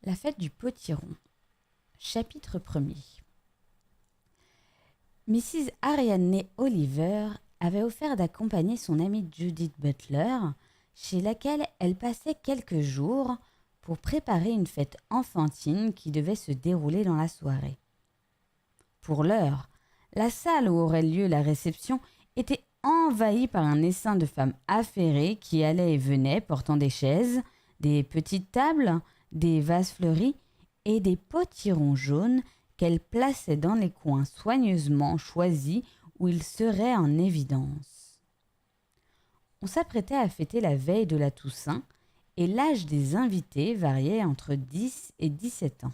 La fête du potiron. Chapitre 1er. Mrs. Ariadne Oliver avait offert d'accompagner son amie Judith Butler, chez laquelle elle passait quelques jours pour préparer une fête enfantine qui devait se dérouler dans la soirée. Pour l'heure, la salle où aurait lieu la réception était envahie par un essaim de femmes affairées qui allaient et venaient portant des chaises, des petites tables, des vases fleuris et des potirons jaunes qu'elle plaçait dans les coins soigneusement choisis où ils seraient en évidence. On s'apprêtait à fêter la veille de la Toussaint et l'âge des invités variait entre 10 et 17 ans.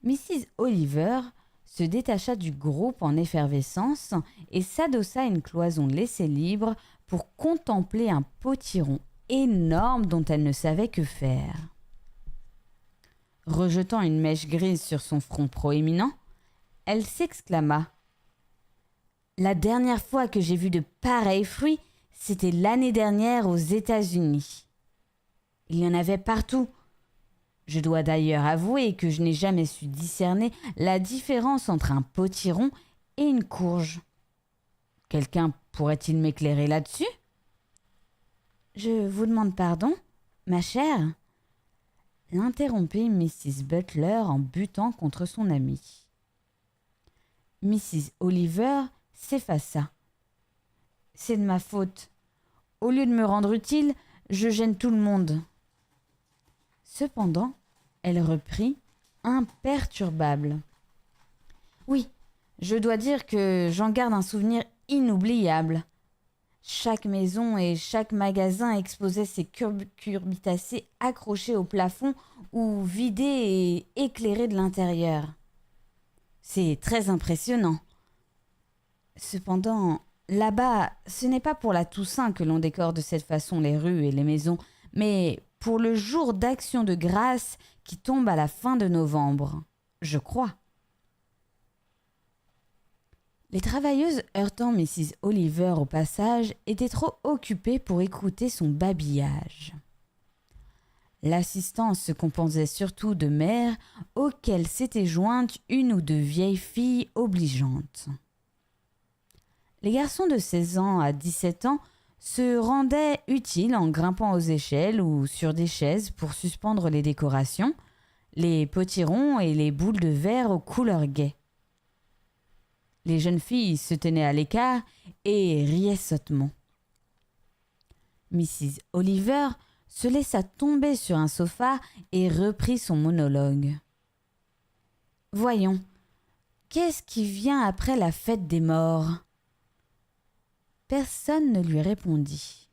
Mrs. Oliver se détacha du groupe en effervescence et s'adossa à une cloison laissée libre pour contempler un potiron énorme dont elle ne savait que faire. Rejetant une mèche grise sur son front proéminent, elle s'exclama : « La dernière fois que j'ai vu de pareils fruits, c'était l'année dernière aux États-Unis. Il y en avait partout. Je dois d'ailleurs avouer que je n'ai jamais su discerner la différence entre un potiron et une courge. Quelqu'un pourrait-il m'éclairer là-dessus ? » « Je vous demande pardon, ma chère ?» l'interrompit Mrs. Butler en butant contre son amie. Mrs. Oliver s'effaça. « C'est de ma faute. Au lieu de me rendre utile, je gêne tout le monde. » Cependant, elle reprit, imperturbable. « Oui, je dois dire que j'en garde un souvenir inoubliable. Chaque maison et chaque magasin exposait ses cucurbitacées accrochées au plafond ou vidées et éclairées de l'intérieur. C'est très impressionnant. Cependant, là-bas, ce n'est pas pour la Toussaint que l'on décore de cette façon les rues et les maisons, mais pour le jour d'action de grâce qui tombe à la fin de novembre, je crois. » Les travailleuses heurtant Mrs. Oliver au passage étaient trop occupées pour écouter son babillage. L'assistance se composait surtout de mères auxquelles s'étaient jointes une ou deux vieilles filles obligeantes. Les garçons de 16 ans à 17 ans se rendaient utiles en grimpant aux échelles ou sur des chaises pour suspendre les décorations, les potirons et les boules de verre aux couleurs gaies. Les jeunes filles se tenaient à l'écart et riaient sottement. Mrs. Oliver se laissa tomber sur un sofa et reprit son monologue. « Voyons, qu'est-ce qui vient après la fête des morts ?» Personne ne lui répondit.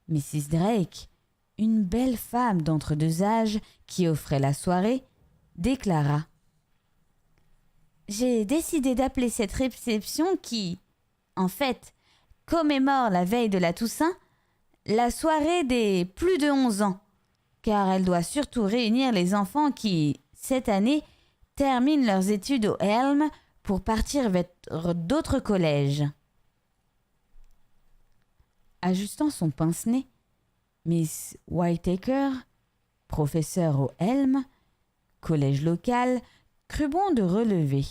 Mrs. Drake, une belle femme d'entre-deux âges qui offrait la soirée, déclara : « J'ai décidé d'appeler cette réception qui, en fait, commémore la veille de la Toussaint, la soirée des plus de 11 ans, car elle doit surtout réunir les enfants qui, cette année, terminent leurs études au Elm pour partir vers d'autres collèges. » Ajustant son pince-nez, Miss Whittaker, professeure au Elm, collège local, crut bon de relever.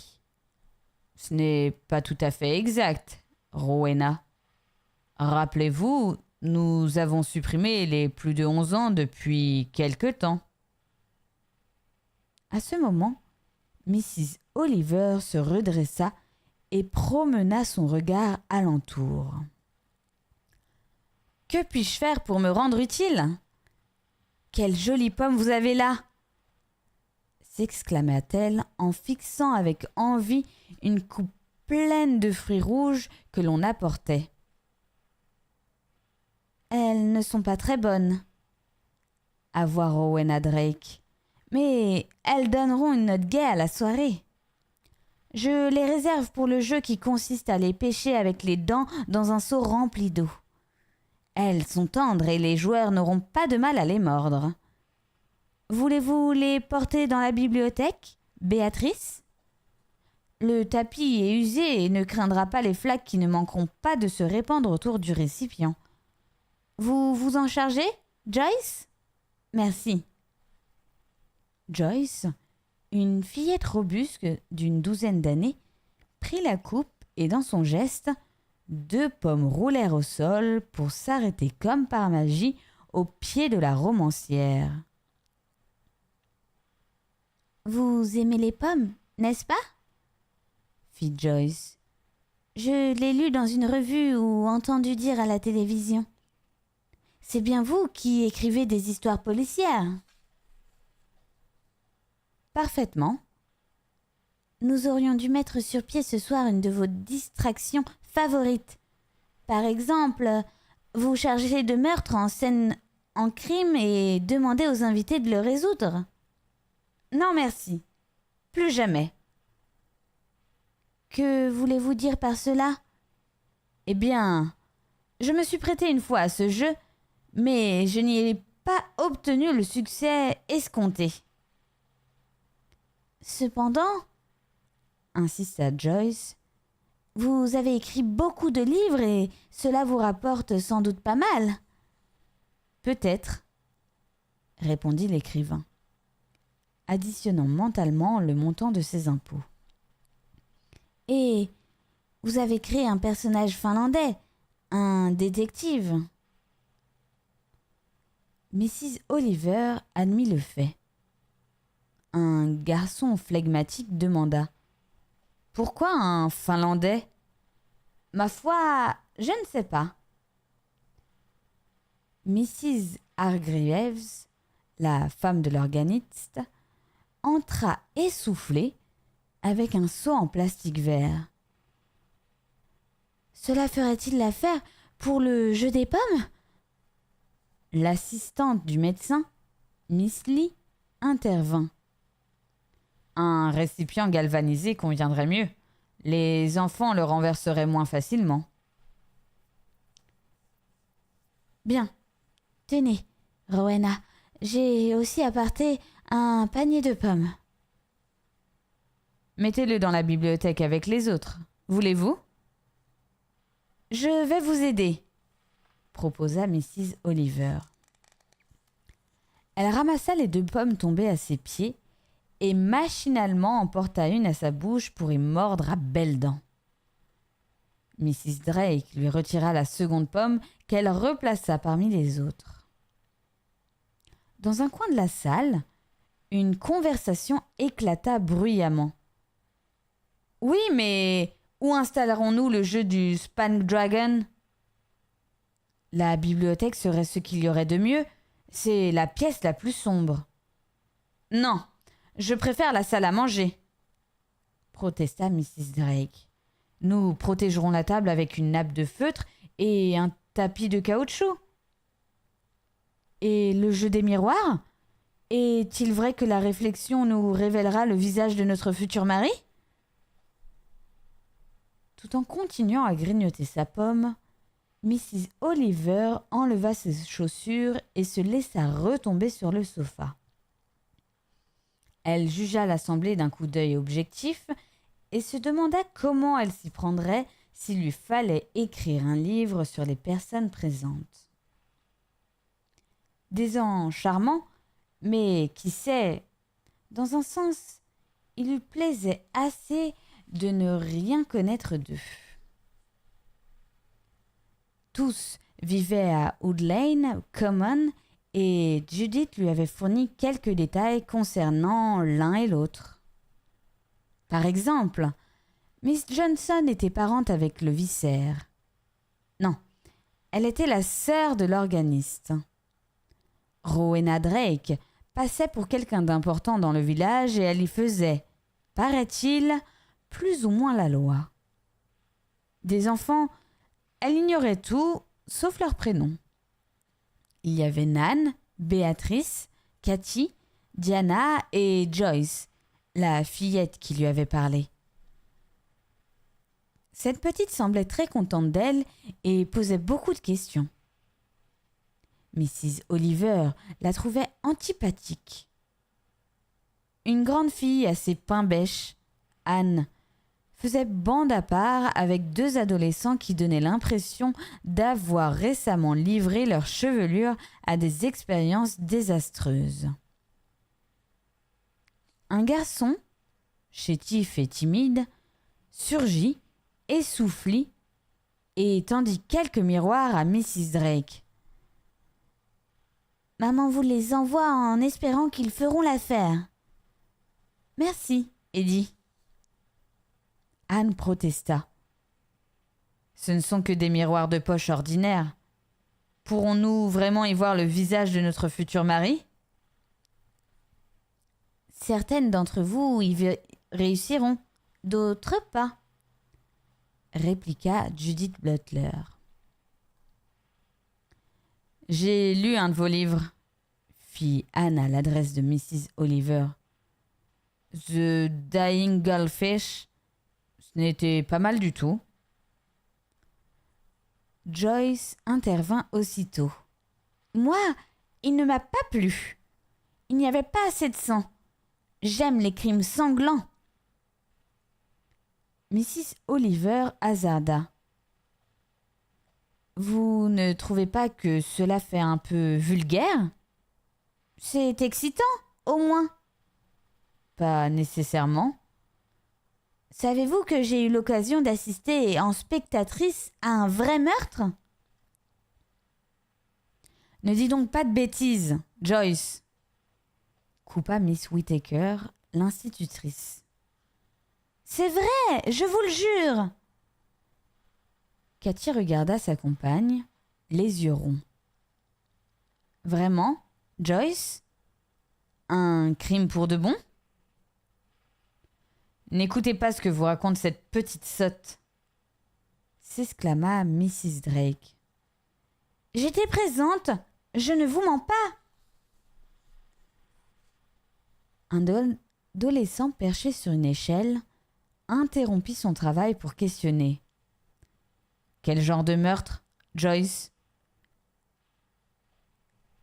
« Ce n'est pas tout à fait exact, Rowena. Rappelez-vous, nous avons supprimé les plus de 11 ans depuis quelque temps. » À ce moment, Mrs. Oliver se redressa et promena son regard alentour. « Que puis-je faire pour me rendre utile ? Quelle jolie pomme vous avez là !» s'exclama-t-elle en fixant avec envie une coupe pleine de fruits rouges que l'on apportait. « Elles ne sont pas très bonnes, » avoua Rowena Drake, « mais elles donneront une note gaie à la soirée. Je les réserve pour le jeu qui consiste à les pêcher avec les dents dans un seau rempli d'eau. Elles sont tendres et les joueurs n'auront pas de mal à les mordre. Voulez-vous les porter dans la bibliothèque, Béatrice ? Le tapis est usé et ne craindra pas les flaques qui ne manqueront pas de se répandre autour du récipient. Vous vous en chargez, Joyce ? Merci. Joyce, une fillette robuste d'une 12aine d'années, prit la coupe et dans son geste, 2 pommes roulèrent au sol pour s'arrêter comme par magie au pied de la romancière. « Vous aimez les pommes, n'est-ce pas ?» fit Joyce. « Je l'ai lu dans une revue ou entendu dire à la télévision. C'est bien vous qui écrivez des histoires policières. » « Parfaitement. Nous aurions dû mettre sur pied ce soir une de vos distractions favorites. Par exemple, vous chargez de meurtre en scène en crime et demandez aux invités de le résoudre. » « Non, merci. Plus jamais. »« Que voulez-vous dire par cela ?»« Eh bien, je me suis prêté une fois à ce jeu, mais je n'y ai pas obtenu le succès escompté. » « Cependant, insista Joyce, vous avez écrit beaucoup de livres et cela vous rapporte sans doute pas mal. »« Peut-être, » répondit l'écrivain, additionnant mentalement le montant de ses impôts. « Et vous avez créé un personnage finlandais, un détective. » Mrs. Oliver admit le fait. Un garçon flegmatique demanda « Pourquoi un Finlandais ?»« Ma foi, je ne sais pas. » Mrs. Hargreaves, la femme de l'organiste, entra essoufflée avec un seau en plastique vert. « Cela ferait-il l'affaire pour le jeu des pommes ?» L'assistante du médecin, Miss Lee, intervint. Un récipient galvanisé conviendrait mieux. Les enfants le renverseraient moins facilement. Bien. Tenez, Rowena, j'ai aussi apporté un panier de pommes. Mettez-le dans la bibliothèque avec les autres. Voulez-vous ? Je vais vous aider, proposa Mrs. Oliver. Elle ramassa les 2 pommes tombées à ses pieds et machinalement emporta une à sa bouche pour y mordre à belles dents. Mrs. Drake lui retira la seconde pomme qu'elle replaça parmi les autres. Dans un coin de la salle, une conversation éclata bruyamment. « Oui, mais où installerons-nous le jeu du Spank Dragon ?»« La bibliothèque serait ce qu'il y aurait de mieux. C'est la pièce la plus sombre. »« Non, je préfère la salle à manger, » protesta Mrs. Drake. « Nous protégerons la table avec une nappe de feutre et un tapis de caoutchouc. »« Et le jeu des miroirs ? Est-il vrai que la réflexion nous révélera le visage de notre futur mari ?» Tout en continuant à grignoter sa pomme, Mrs. Oliver enleva ses chaussures et se laissa retomber sur le sofa. Elle jugea l'assemblée d'un coup d'œil objectif et se demanda comment elle s'y prendrait s'il lui fallait écrire un livre sur les personnes présentes. Des ans charmants, mais qui sait, dans un sens, il lui plaisait assez de ne rien connaître d'eux. Tous vivaient à Wood Lane Common et Judith lui avait fourni quelques détails concernant l'un et l'autre. Par exemple, Miss Johnson était parente avec le vicaire. Non, elle était la sœur de l'organiste. Rowena Drake passait pour quelqu'un d'important dans le village et elle y faisait, paraît-il, plus ou moins la loi. Des enfants, elle ignorait tout, sauf leurs prénoms. Il y avait Nan, Béatrice, Cathy, Diana et Joyce, la fillette qui lui avait parlé. Cette petite semblait très contente d'elle et posait beaucoup de questions. Mrs. Oliver la trouvait antipathique. Une grande fille assez pain-bêche, Anne, faisait bande à part avec 2 adolescents qui donnaient l'impression d'avoir récemment livré leur chevelure à des expériences désastreuses. Un garçon, chétif et timide, surgit, essouffli, et tendit quelques miroirs à Mrs. Drake. « Maman vous les envoie en espérant qu'ils feront l'affaire. »« Merci, Eddie. » Anne protesta. « Ce ne sont que des miroirs de poche ordinaires. Pourrons-nous vraiment y voir le visage de notre futur mari ? » « Certaines d'entre vous y réussiront, d'autres pas, » répliqua Judith Butler. « J'ai lu un de vos livres, » fit Anne à l'adresse de Mrs. Oliver. « The Dying Goldfish, ce n'était pas mal du tout. » Joyce intervint aussitôt. « Moi, il ne m'a pas plu. Il n'y avait pas assez de sang. J'aime les crimes sanglants. » Mrs. Oliver hasarda. « Vous ne trouvez pas que cela fait un peu vulgaire ? C'est excitant, au moins. » »« Pas nécessairement. » »« Savez-vous que j'ai eu l'occasion d'assister en spectatrice à un vrai meurtre ? » ?»« Ne dis donc pas de bêtises, Joyce, » coupa Miss Whittaker, l'institutrice. « C'est vrai, je vous le jure !» Cathy regarda sa compagne, les yeux ronds. « Vraiment, Joyce ? Un crime pour de bon ? » ?»« N'écoutez pas ce que vous raconte cette petite sotte !» s'exclama Mrs. Drake. « J'étais présente, je ne vous mens pas !» Un adolescent perché sur une échelle interrompit son travail pour questionner. « Quel genre de meurtre, Joyce ? » ?»«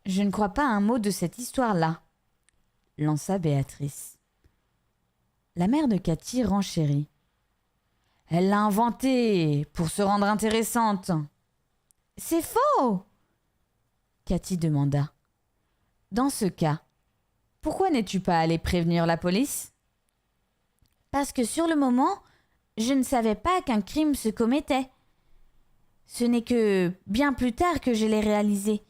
Je ne crois pas un mot de cette histoire-là, » lança Béatrice. La mère de Cathy renchérit. « Elle l'a inventée pour se rendre intéressante. »« C'est faux !» Cathy demanda. « Dans ce cas, pourquoi n'es-tu pas allée prévenir la police ? » ?»« Parce que sur le moment, je ne savais pas qu'un crime se commettait. Ce n'est que bien plus tard que je l'ai réalisé.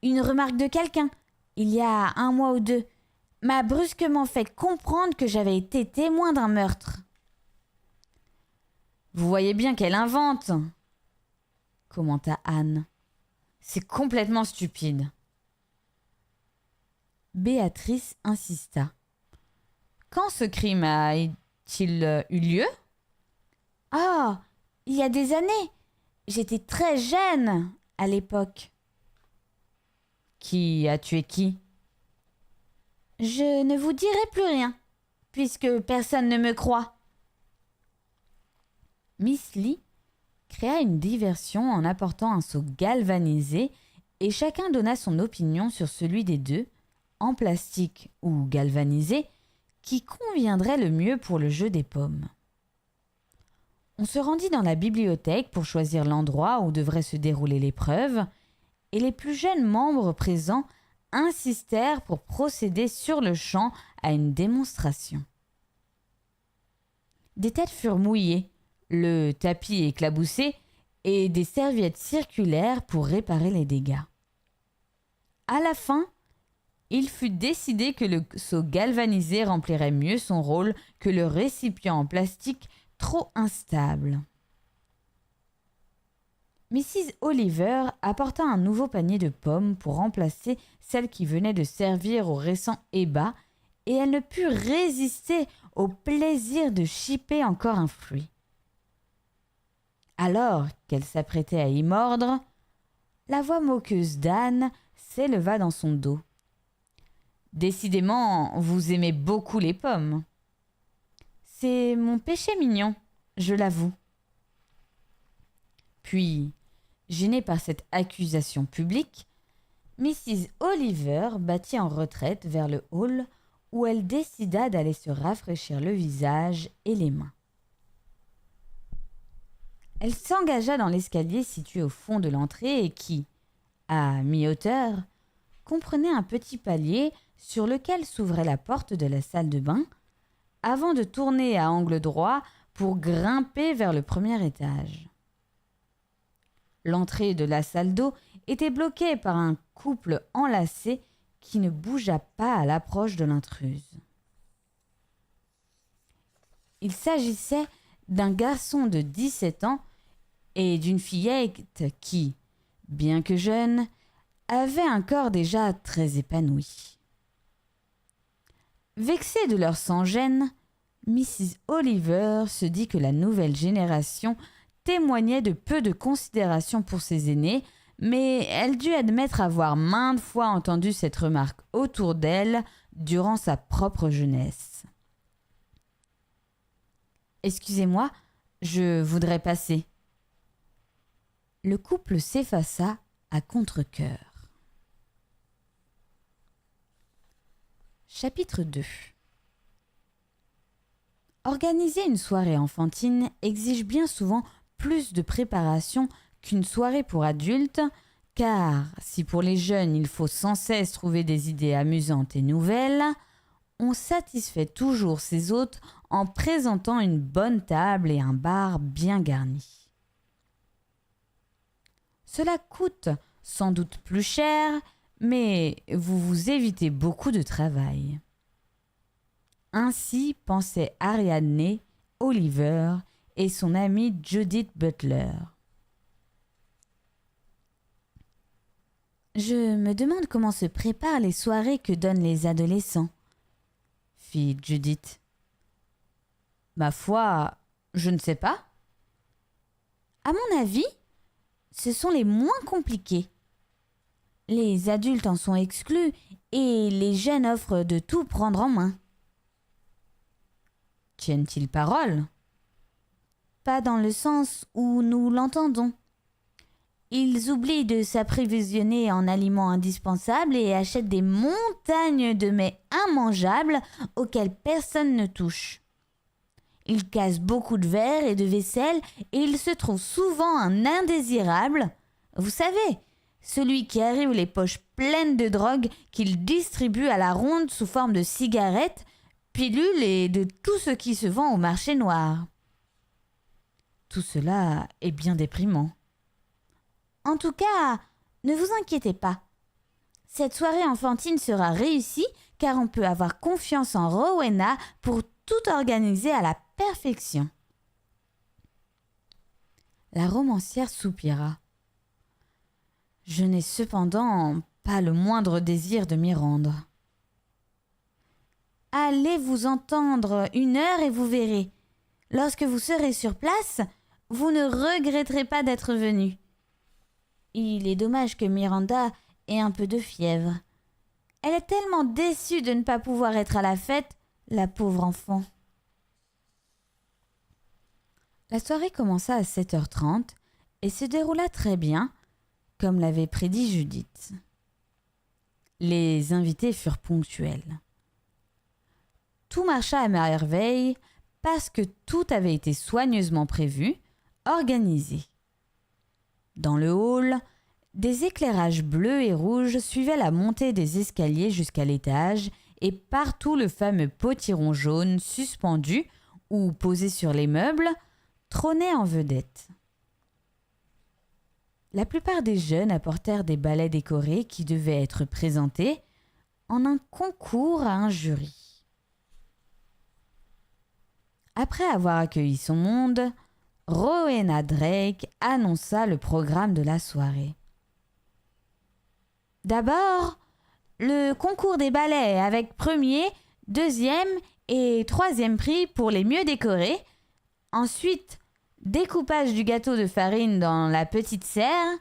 Une remarque de quelqu'un, il y a 1 mois ou 2, m'a brusquement fait comprendre que j'avais été témoin d'un meurtre. »« Vous voyez bien qu'elle invente, » commenta Anne. « C'est complètement stupide. » Béatrice insista. « Quand ce crime a-t-il eu lieu ? » ?»« Ah, il y a des années. J'étais très jeune à l'époque. »« Qui a tué qui ? » ?»« Je ne vous dirai plus rien, puisque personne ne me croit. » Miss Lee créa une diversion en apportant un seau galvanisé et chacun donna son opinion sur celui des deux, en plastique ou galvanisé, qui conviendrait le mieux pour le jeu des pommes. On se rendit dans la bibliothèque pour choisir l'endroit où devrait se dérouler l'épreuve, et les plus jeunes membres présents insistèrent pour procéder sur le champ à une démonstration. Des têtes furent mouillées, le tapis éclaboussé et des serviettes circulaires pour réparer les dégâts. À la fin, il fut décidé que le seau galvanisé remplirait mieux son rôle que le récipient en plastique trop instable. Mrs. Oliver apporta un nouveau panier de pommes pour remplacer celle qui venait de servir au récent ébat, et elle ne put résister au plaisir de chipper encore un fruit. Alors qu'elle s'apprêtait à y mordre, la voix moqueuse d'Anne s'éleva dans son dos. « Décidément, vous aimez beaucoup les pommes. »« C'est mon péché mignon, je l'avoue. » Puis, gênée par cette accusation publique, Mrs. Oliver battit en retraite vers le hall où elle décida d'aller se rafraîchir le visage et les mains. Elle s'engagea dans l'escalier situé au fond de l'entrée et qui, à mi-hauteur, comprenait un petit palier sur lequel s'ouvrait la porte de la salle de bain, avant de tourner à angle droit pour grimper vers le premier étage. L'entrée de la salle d'eau était bloquée par un couple enlacé qui ne bougea pas à l'approche de l'intruse. Il s'agissait d'un garçon de 17 ans et d'une fillette qui, bien que jeune, avait un corps déjà très épanoui. Vexée de leur sans-gêne, Mrs. Oliver se dit que la nouvelle génération témoignait de peu de considération pour ses aînés, mais elle dut admettre avoir maintes fois entendu cette remarque autour d'elle durant sa propre jeunesse. « Excusez-moi, je voudrais passer. » Le couple s'effaça à contre-cœur. Chapitre 2. Organiser une soirée enfantine exige bien souvent plus de préparation qu'une soirée pour adultes, car si pour les jeunes il faut sans cesse trouver des idées amusantes et nouvelles, on satisfait toujours ses hôtes en présentant une bonne table et un bar bien garni. Cela coûte sans doute plus cher, mais vous vous évitez beaucoup de travail. Ainsi pensait Ariadne Oliver et son amie Judith Butler. « Je me demande comment se préparent les soirées que donnent les adolescents, » fit Judith. « Ma foi, je ne sais pas. »« À mon avis, ce sont les moins compliqués. Les adultes en sont exclus et les jeunes offrent de tout prendre en main. » Tiennent-ils parole ? Pas dans le sens où nous l'entendons. Ils oublient de s'approvisionner en aliments indispensables et achètent des montagnes de mets immangeables auxquels personne ne touche. Ils cassent beaucoup de verres et de vaisselle et ils se trouvent souvent un indésirable. Vous savez, celui qui arrive les poches pleines de drogue qu'il distribue à la ronde sous forme de cigarettes, pilules et de tout ce qui se vend au marché noir. Tout cela est bien déprimant. En tout cas, ne vous inquiétez pas. Cette soirée enfantine sera réussie car on peut avoir confiance en Rowena pour tout organiser à la perfection. La romancière soupira. Je n'ai cependant pas le moindre désir de m'y rendre. Allez vous entendre 1 heure et vous verrez. Lorsque vous serez sur place, vous ne regretterez pas d'être venu. Il est dommage que Miranda ait un peu de fièvre. Elle est tellement déçue de ne pas pouvoir être à la fête, la pauvre enfant. La soirée commença à 7h30 et se déroula très bien, comme l'avait prédit Judith. Les invités furent ponctuels. Tout marcha à merveille parce que tout avait été soigneusement prévu, organisé. Dans le hall, des éclairages bleus et rouges suivaient la montée des escaliers jusqu'à l'étage et partout le fameux potiron jaune suspendu ou posé sur les meubles trônait en vedette. La plupart des jeunes apportèrent des balais décorés qui devaient être présentés en un concours à un jury. Après avoir accueilli son monde, Rowena Drake annonça le programme de la soirée. D'abord, le concours des ballets avec premier, deuxième et troisième prix pour les mieux décorés. Ensuite, découpage du gâteau de farine dans la petite serre.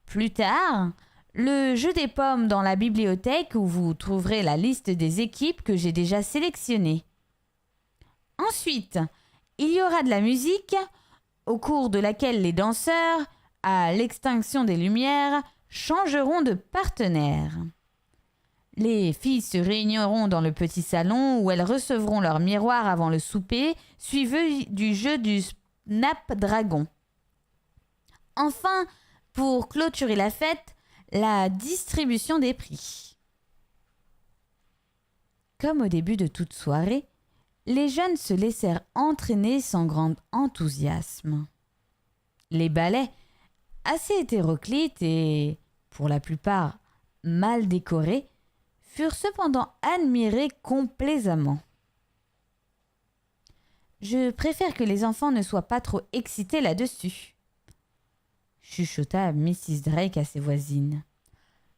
Plus tard, le jeu des pommes dans la bibliothèque où vous trouverez la liste des équipes que j'ai déjà sélectionnées. Ensuite, il y aura de la musique, au cours de laquelle les danseurs, à l'extinction des lumières, changeront de partenaire. Les filles se réuniront dans le petit salon où elles recevront leur miroir avant le souper, suivi du jeu du Snapdragon. Enfin, pour clôturer la fête, la distribution des prix. Comme au début de toute soirée, les jeunes se laissèrent entraîner sans grand enthousiasme. Les ballets, assez hétéroclites et, pour la plupart, mal décorés, furent cependant admirés complaisamment. Je préfère que les enfants ne soient pas trop excités là-dessus, chuchota Mrs. Drake à ses voisines.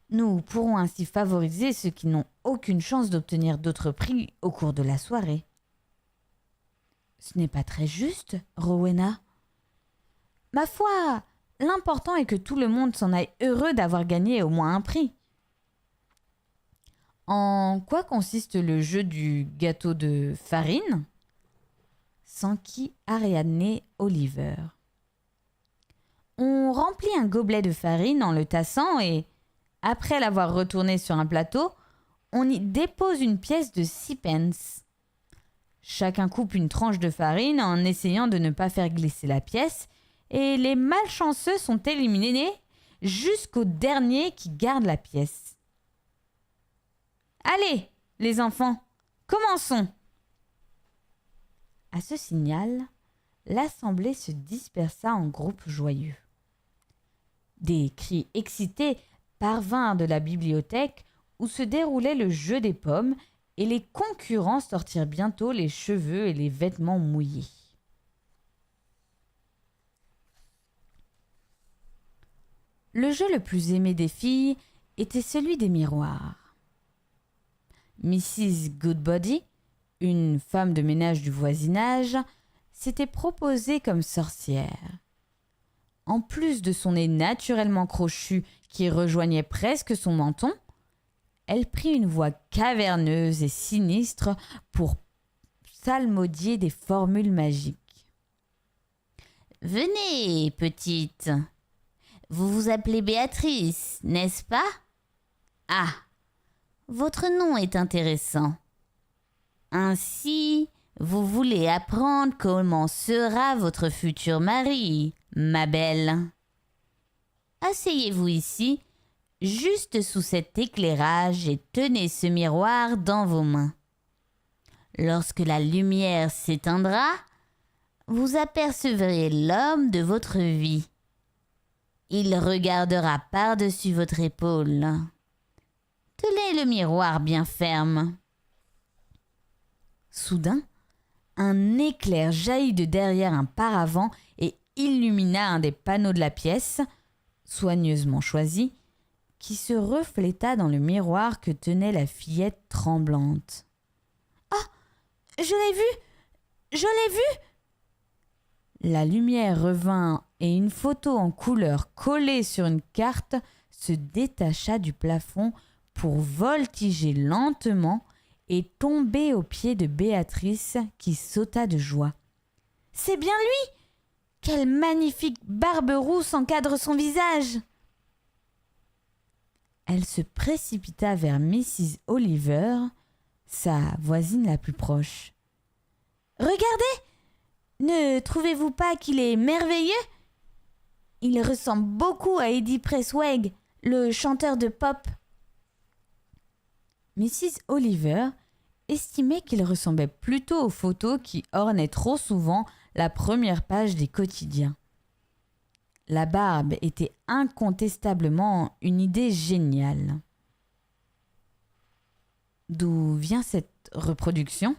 Nous pourrons ainsi favoriser ceux qui n'ont aucune chance d'obtenir d'autres prix au cours de la soirée. Ce n'est pas très juste, Rowena. Ma foi, l'important est que tout le monde s'en aille heureux d'avoir gagné au moins un prix. En quoi consiste le jeu du gâteau de farine ? S'enquit Ariadne Oliver. On remplit un gobelet de farine en le tassant et, après l'avoir retourné sur un plateau, on y dépose une pièce de 6 pence. Chacun coupe une tranche de farine en essayant de ne pas faire glisser la pièce et les malchanceux sont éliminés jusqu'au dernier qui garde la pièce. Allez, les enfants, commençons. À ce signal, l'assemblée se dispersa en groupes joyeux. Des cris excités parvinrent de la bibliothèque où se déroulait le jeu des pommes et les concurrents sortirent bientôt les cheveux et les vêtements mouillés. Le jeu le plus aimé des filles était celui des miroirs. Mrs. Goodbody, une femme de ménage du voisinage, s'était proposée comme sorcière. En plus de son nez naturellement crochu qui rejoignait presque son menton, elle prit une voix caverneuse et sinistre pour psalmodier des formules magiques. « Venez, petite. Vous vous appelez Béatrice, n'est-ce pas ? Ah, votre nom est intéressant. Ainsi, vous voulez apprendre comment sera votre futur mari, ma belle. Asseyez-vous ici, juste sous cet éclairage et tenez ce miroir dans vos mains. Lorsque la lumière s'éteindra, vous apercevrez l'homme de votre vie. Il regardera par-dessus votre épaule. Tenez le miroir bien ferme. » Soudain, un éclair jaillit de derrière un paravent et illumina un des panneaux de la pièce, soigneusement choisi, qui se refléta dans le miroir que tenait la fillette tremblante. « Ah, je l'ai vu! Je l'ai vu !» La lumière revint et une photo en couleur collée sur une carte se détacha du plafond pour voltiger lentement et tomber aux pieds de Béatrice qui sauta de joie. « C'est bien lui ! Quelle magnifique barbe rousse encadre son visage !» Elle se précipita vers Mrs. Oliver, sa voisine la plus proche. « Regardez! Ne trouvez-vous pas qu'il est merveilleux ? Il ressemble beaucoup à Eddie Pressweg, le chanteur de pop. » Mrs. Oliver estimait qu'il ressemblait plutôt aux photos qui ornaient trop souvent la première page des quotidiens. La barbe était incontestablement une idée géniale. D'où vient cette reproduction ?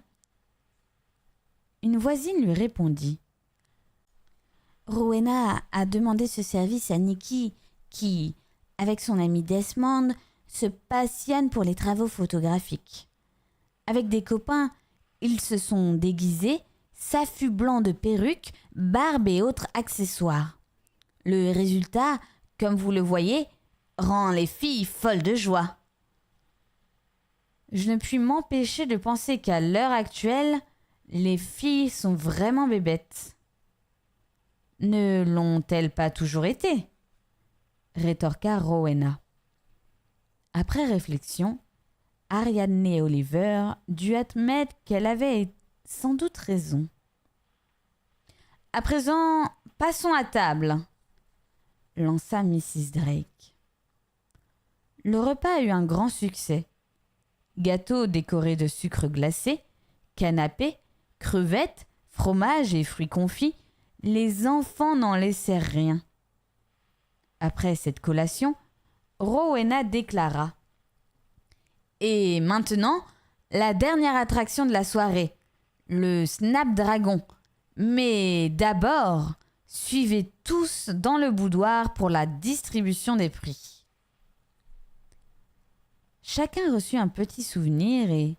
Une voisine lui répondit. Rowena a demandé ce service à Nicky, qui, avec son ami Desmond, se passionne pour les travaux photographiques. Avec des copains, ils se sont déguisés, s'affût blanc de perruques, barbe et autres accessoires. Le résultat, comme vous le voyez, rend les filles folles de joie. Je ne puis m'empêcher de penser qu'à l'heure actuelle, les filles sont vraiment bébêtes. Ne l'ont-elles pas toujours été ? Rétorqua Rowena. Après réflexion, Ariadne Oliver dut admettre qu'elle avait sans doute raison. À présent, passons à table, lança Mrs. Drake. Le repas eut un grand succès. Gâteaux décorés de sucre glacé, canapés, crevettes, fromage et fruits confits, les enfants n'en laissèrent rien. Après cette collation, Rowena déclara: Et maintenant, la dernière attraction de la soirée, le Snapdragon. Mais d'abord, suivez tous dans le boudoir pour la distribution des prix. Chacun reçut un petit souvenir et,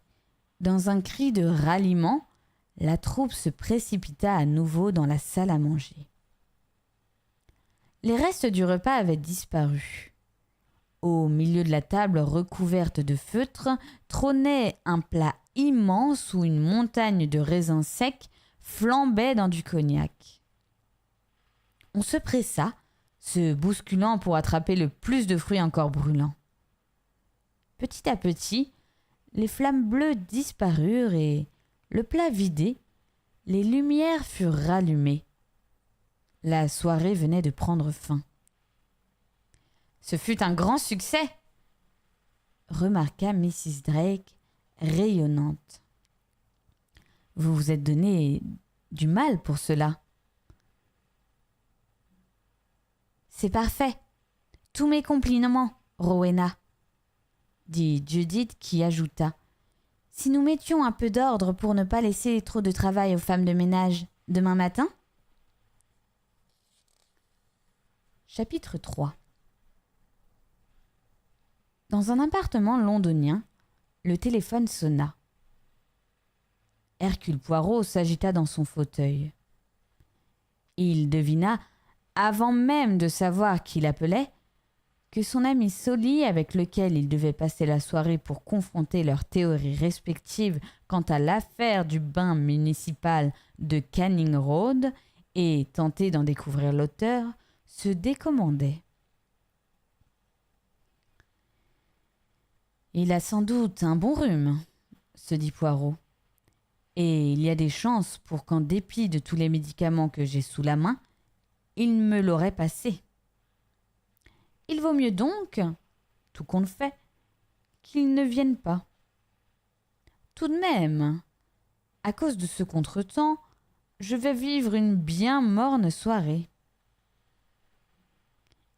dans un cri de ralliement, la troupe se précipita à nouveau dans la salle à manger. Les restes du repas avaient disparu. Au milieu de la table recouverte de feutre trônait un plat immense où une montagne de raisins secs flambait dans du cognac. On se pressa, se bousculant pour attraper le plus de fruits encore brûlants. Petit à petit, les flammes bleues disparurent et, le plat vidé, les lumières furent rallumées. La soirée venait de prendre fin. Ce fut un grand succès, remarqua Mrs. Drake, rayonnante. Vous vous êtes donné du mal pour cela. C'est parfait. Tous mes compliments, Rowena, dit Judith qui ajouta: Si nous mettions un peu d'ordre pour ne pas laisser trop de travail aux femmes de ménage demain matin? Chapitre 3. Dans un appartement londonien, le téléphone sonna. Hercule Poirot s'agita dans son fauteuil. Il devina, avant même de savoir qui l'appelait, que son ami Solly, avec lequel il devait passer la soirée pour confronter leurs théories respectives quant à l'affaire du bain municipal de Canning Road et tenter d'en découvrir l'auteur, se décommandait. « Il a sans doute un bon rhume, » se dit Poirot. « Et il y a des chances pour qu'en dépit de tous les médicaments que j'ai sous la main, il me l'aurait passé. Il vaut mieux donc, tout compte fait, qu'il ne vienne pas. Tout de même, à cause de ce contretemps, je vais vivre une bien morne soirée. »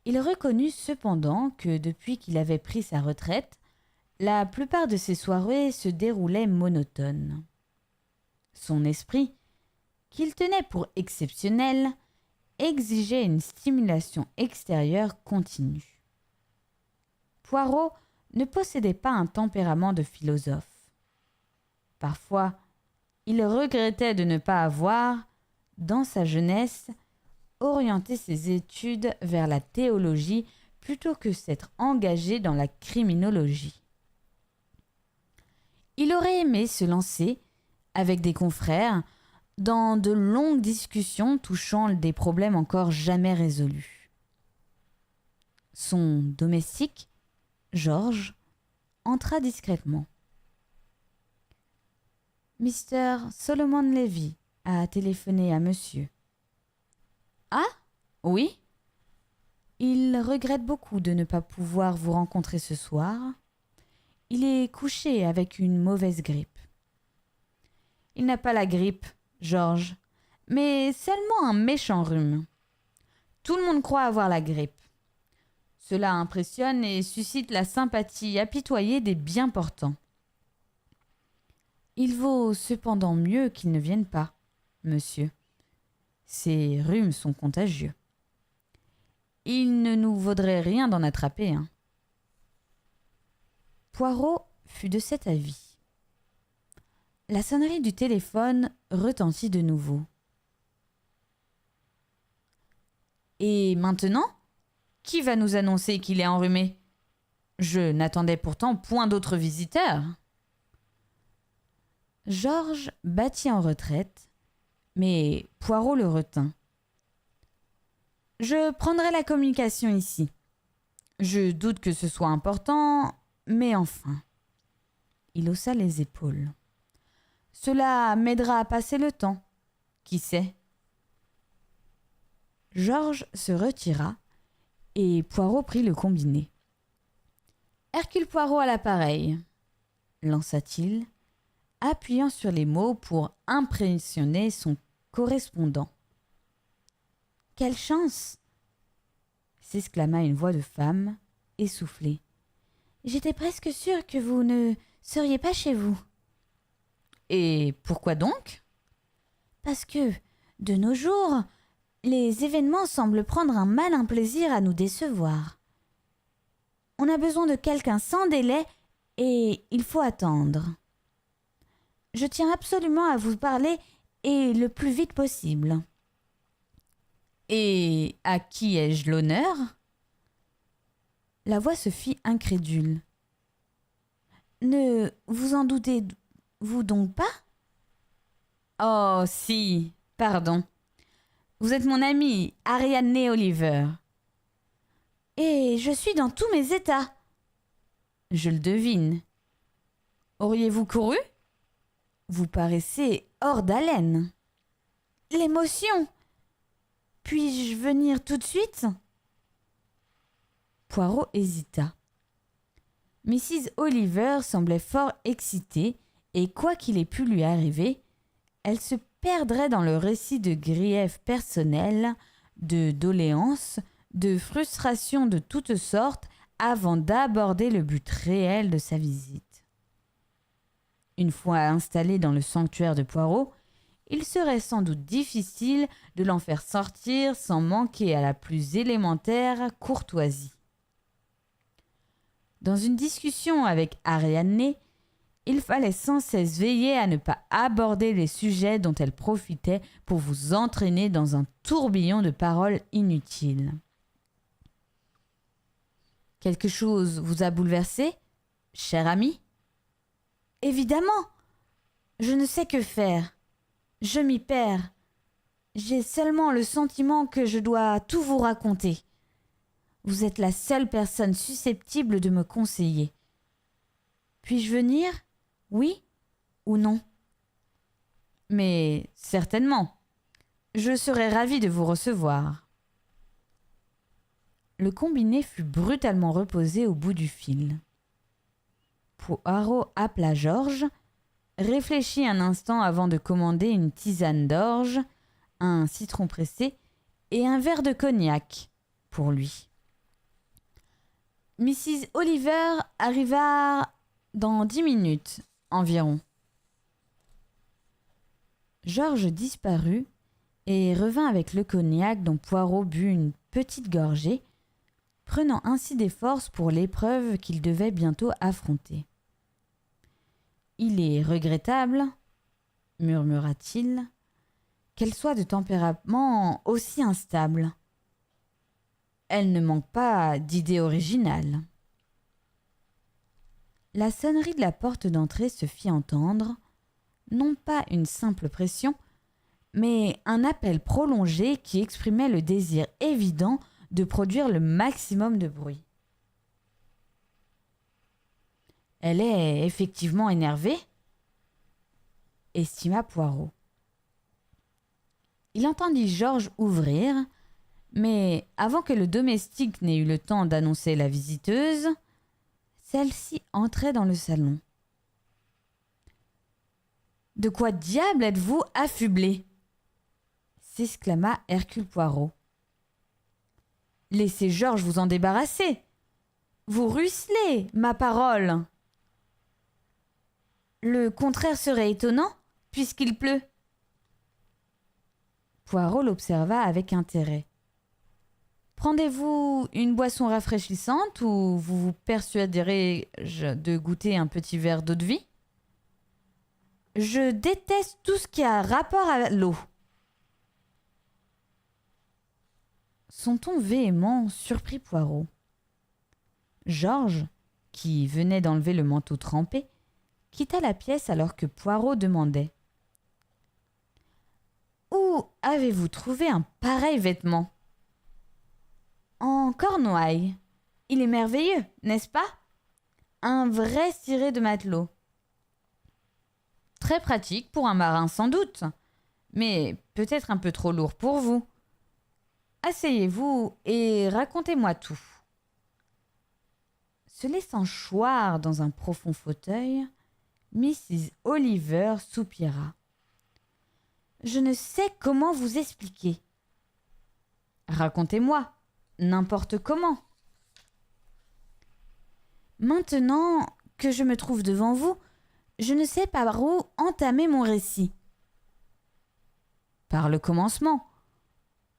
Il reconnut cependant que depuis qu'il avait pris sa retraite, la plupart de ses soirées se déroulaient monotones. Son esprit, qu'il tenait pour exceptionnel, exigeait une stimulation extérieure continue. Poirot ne possédait pas un tempérament de philosophe. Parfois, il regrettait de ne pas avoir, dans sa jeunesse, orienté ses études vers la théologie plutôt que s'être engagé dans la criminologie. Il aurait aimé se lancer, avec des confrères, dans de longues discussions touchant des problèmes encore jamais résolus. Son domestique, George, entra discrètement. « Mr. Solomon Levy a téléphoné à monsieur. »« Ah, oui ? Il regrette beaucoup de ne pas pouvoir vous rencontrer ce soir. Il est couché avec une mauvaise grippe. » « Il n'a pas la grippe, George, mais seulement un méchant rhume. Tout le monde croit avoir la grippe. Cela impressionne et suscite la sympathie apitoyée des bien portants. Il vaut cependant mieux qu'il ne vienne pas, monsieur. Ces rhumes sont contagieux. Il ne nous vaudrait rien d'en attraper un. » Poirot fut de cet avis. La sonnerie du téléphone retentit de nouveau. « Et maintenant, qui va nous annoncer qu'il est enrhumé ? Je n'attendais pourtant point d'autres visiteurs. » Georges battit en retraite, mais Poirot le retint. « Je prendrai la communication ici. Je doute que ce soit important, mais enfin. » Il haussa les épaules. « Cela m'aidera à passer le temps. Qui sait ?» Georges se retira et Poirot prit le combiné. Hercule Poirot à l'appareil, lança-t-il, appuyant sur les mots pour impressionner son correspondant. Quelle chance! S'exclama une voix de femme, essoufflée. J'étais presque sûre que vous ne seriez pas chez vous. Et pourquoi donc? Parce que, de nos jours, les événements semblent prendre un malin plaisir à nous décevoir. On a besoin de quelqu'un sans délai et il faut attendre. Je tiens absolument à vous parler et le plus vite possible. Et à qui ai-je l'honneur? La voix se fit incrédule. Ne vous en doutez-vous donc pas? Oh, si, pardon. Vous êtes mon amie, Ariadne Oliver. Et je suis dans tous mes états. Je le devine. Auriez-vous couru? Vous paraissez hors d'haleine. L'émotion. Puis-je venir tout de suite? Poirot hésita. Mrs. Oliver semblait fort excitée et quoi qu'il ait pu lui arriver, elle se perdrait dans le récit de griefs personnels, de doléances, de frustrations de toutes sortes avant d'aborder le but réel de sa visite. Une fois installée dans le sanctuaire de Poirot, il serait sans doute difficile de l'en faire sortir sans manquer à la plus élémentaire courtoisie. Dans une discussion avec Ariadne, il fallait sans cesse veiller à ne pas aborder les sujets dont elle profitait pour vous entraîner dans un tourbillon de paroles inutiles. Quelque chose vous a bouleversé, cher ami? Évidemment. Je ne sais que faire. Je m'y perds. J'ai seulement le sentiment que je dois tout vous raconter. Vous êtes la seule personne susceptible de me conseiller. Puis-je venir? Oui ou non? Mais certainement. Je serais ravie de vous recevoir. Le combiné fut brutalement reposé au bout du fil. Poirot appela Georges, réfléchit un instant avant de commander une tisane d'orge, un citron pressé et un verre de cognac pour lui. Mrs. Oliver arriva dans 10 minutes environ. Georges disparut et revint avec le cognac dont Poirot but une petite gorgée, prenant ainsi des forces pour l'épreuve qu'il devait bientôt affronter. « Il est regrettable, murmura-t-il, qu'elle soit de tempérament aussi instable. Elle ne manque pas d'idées originales. » La sonnerie de la porte d'entrée se fit entendre, non pas une simple pression, mais un appel prolongé qui exprimait le désir évident de produire le maximum de bruit. « Elle est effectivement énervée ?» estima Poirot. Il entendit Georges ouvrir, mais avant que le domestique n'ait eu le temps d'annoncer la visiteuse, celle-ci entrait dans le salon. « De quoi diable êtes-vous affublé ?» s'exclama Hercule Poirot. « Laissez Georges vous en débarrasser. Vous ruisselez, ma parole. Le contraire serait étonnant, puisqu'il pleut. » Poirot l'observa avec intérêt. « Prendrez-vous une boisson rafraîchissante ou vous persuaderez-je de goûter un petit verre d'eau-de-vie? Je déteste tout ce qui a rapport à l'eau. » Son ton véhément surprit Poirot. Georges, qui venait d'enlever le manteau trempé, quitta la pièce alors que Poirot demandait: « Où avez-vous trouvé un pareil vêtement? »« En Cornouailles. Il est merveilleux, n'est-ce pas? Un vrai ciré de matelot. Très pratique pour un marin sans doute, mais peut-être un peu trop lourd pour vous. Asseyez-vous et racontez-moi tout. » Se laissant choir dans un profond fauteuil, Mrs. Oliver soupira. « Je ne sais comment vous expliquer. »« Racontez-moi, n'importe comment. »« Maintenant que je me trouve devant vous, je ne sais par où entamer mon récit. »« Par le commencement.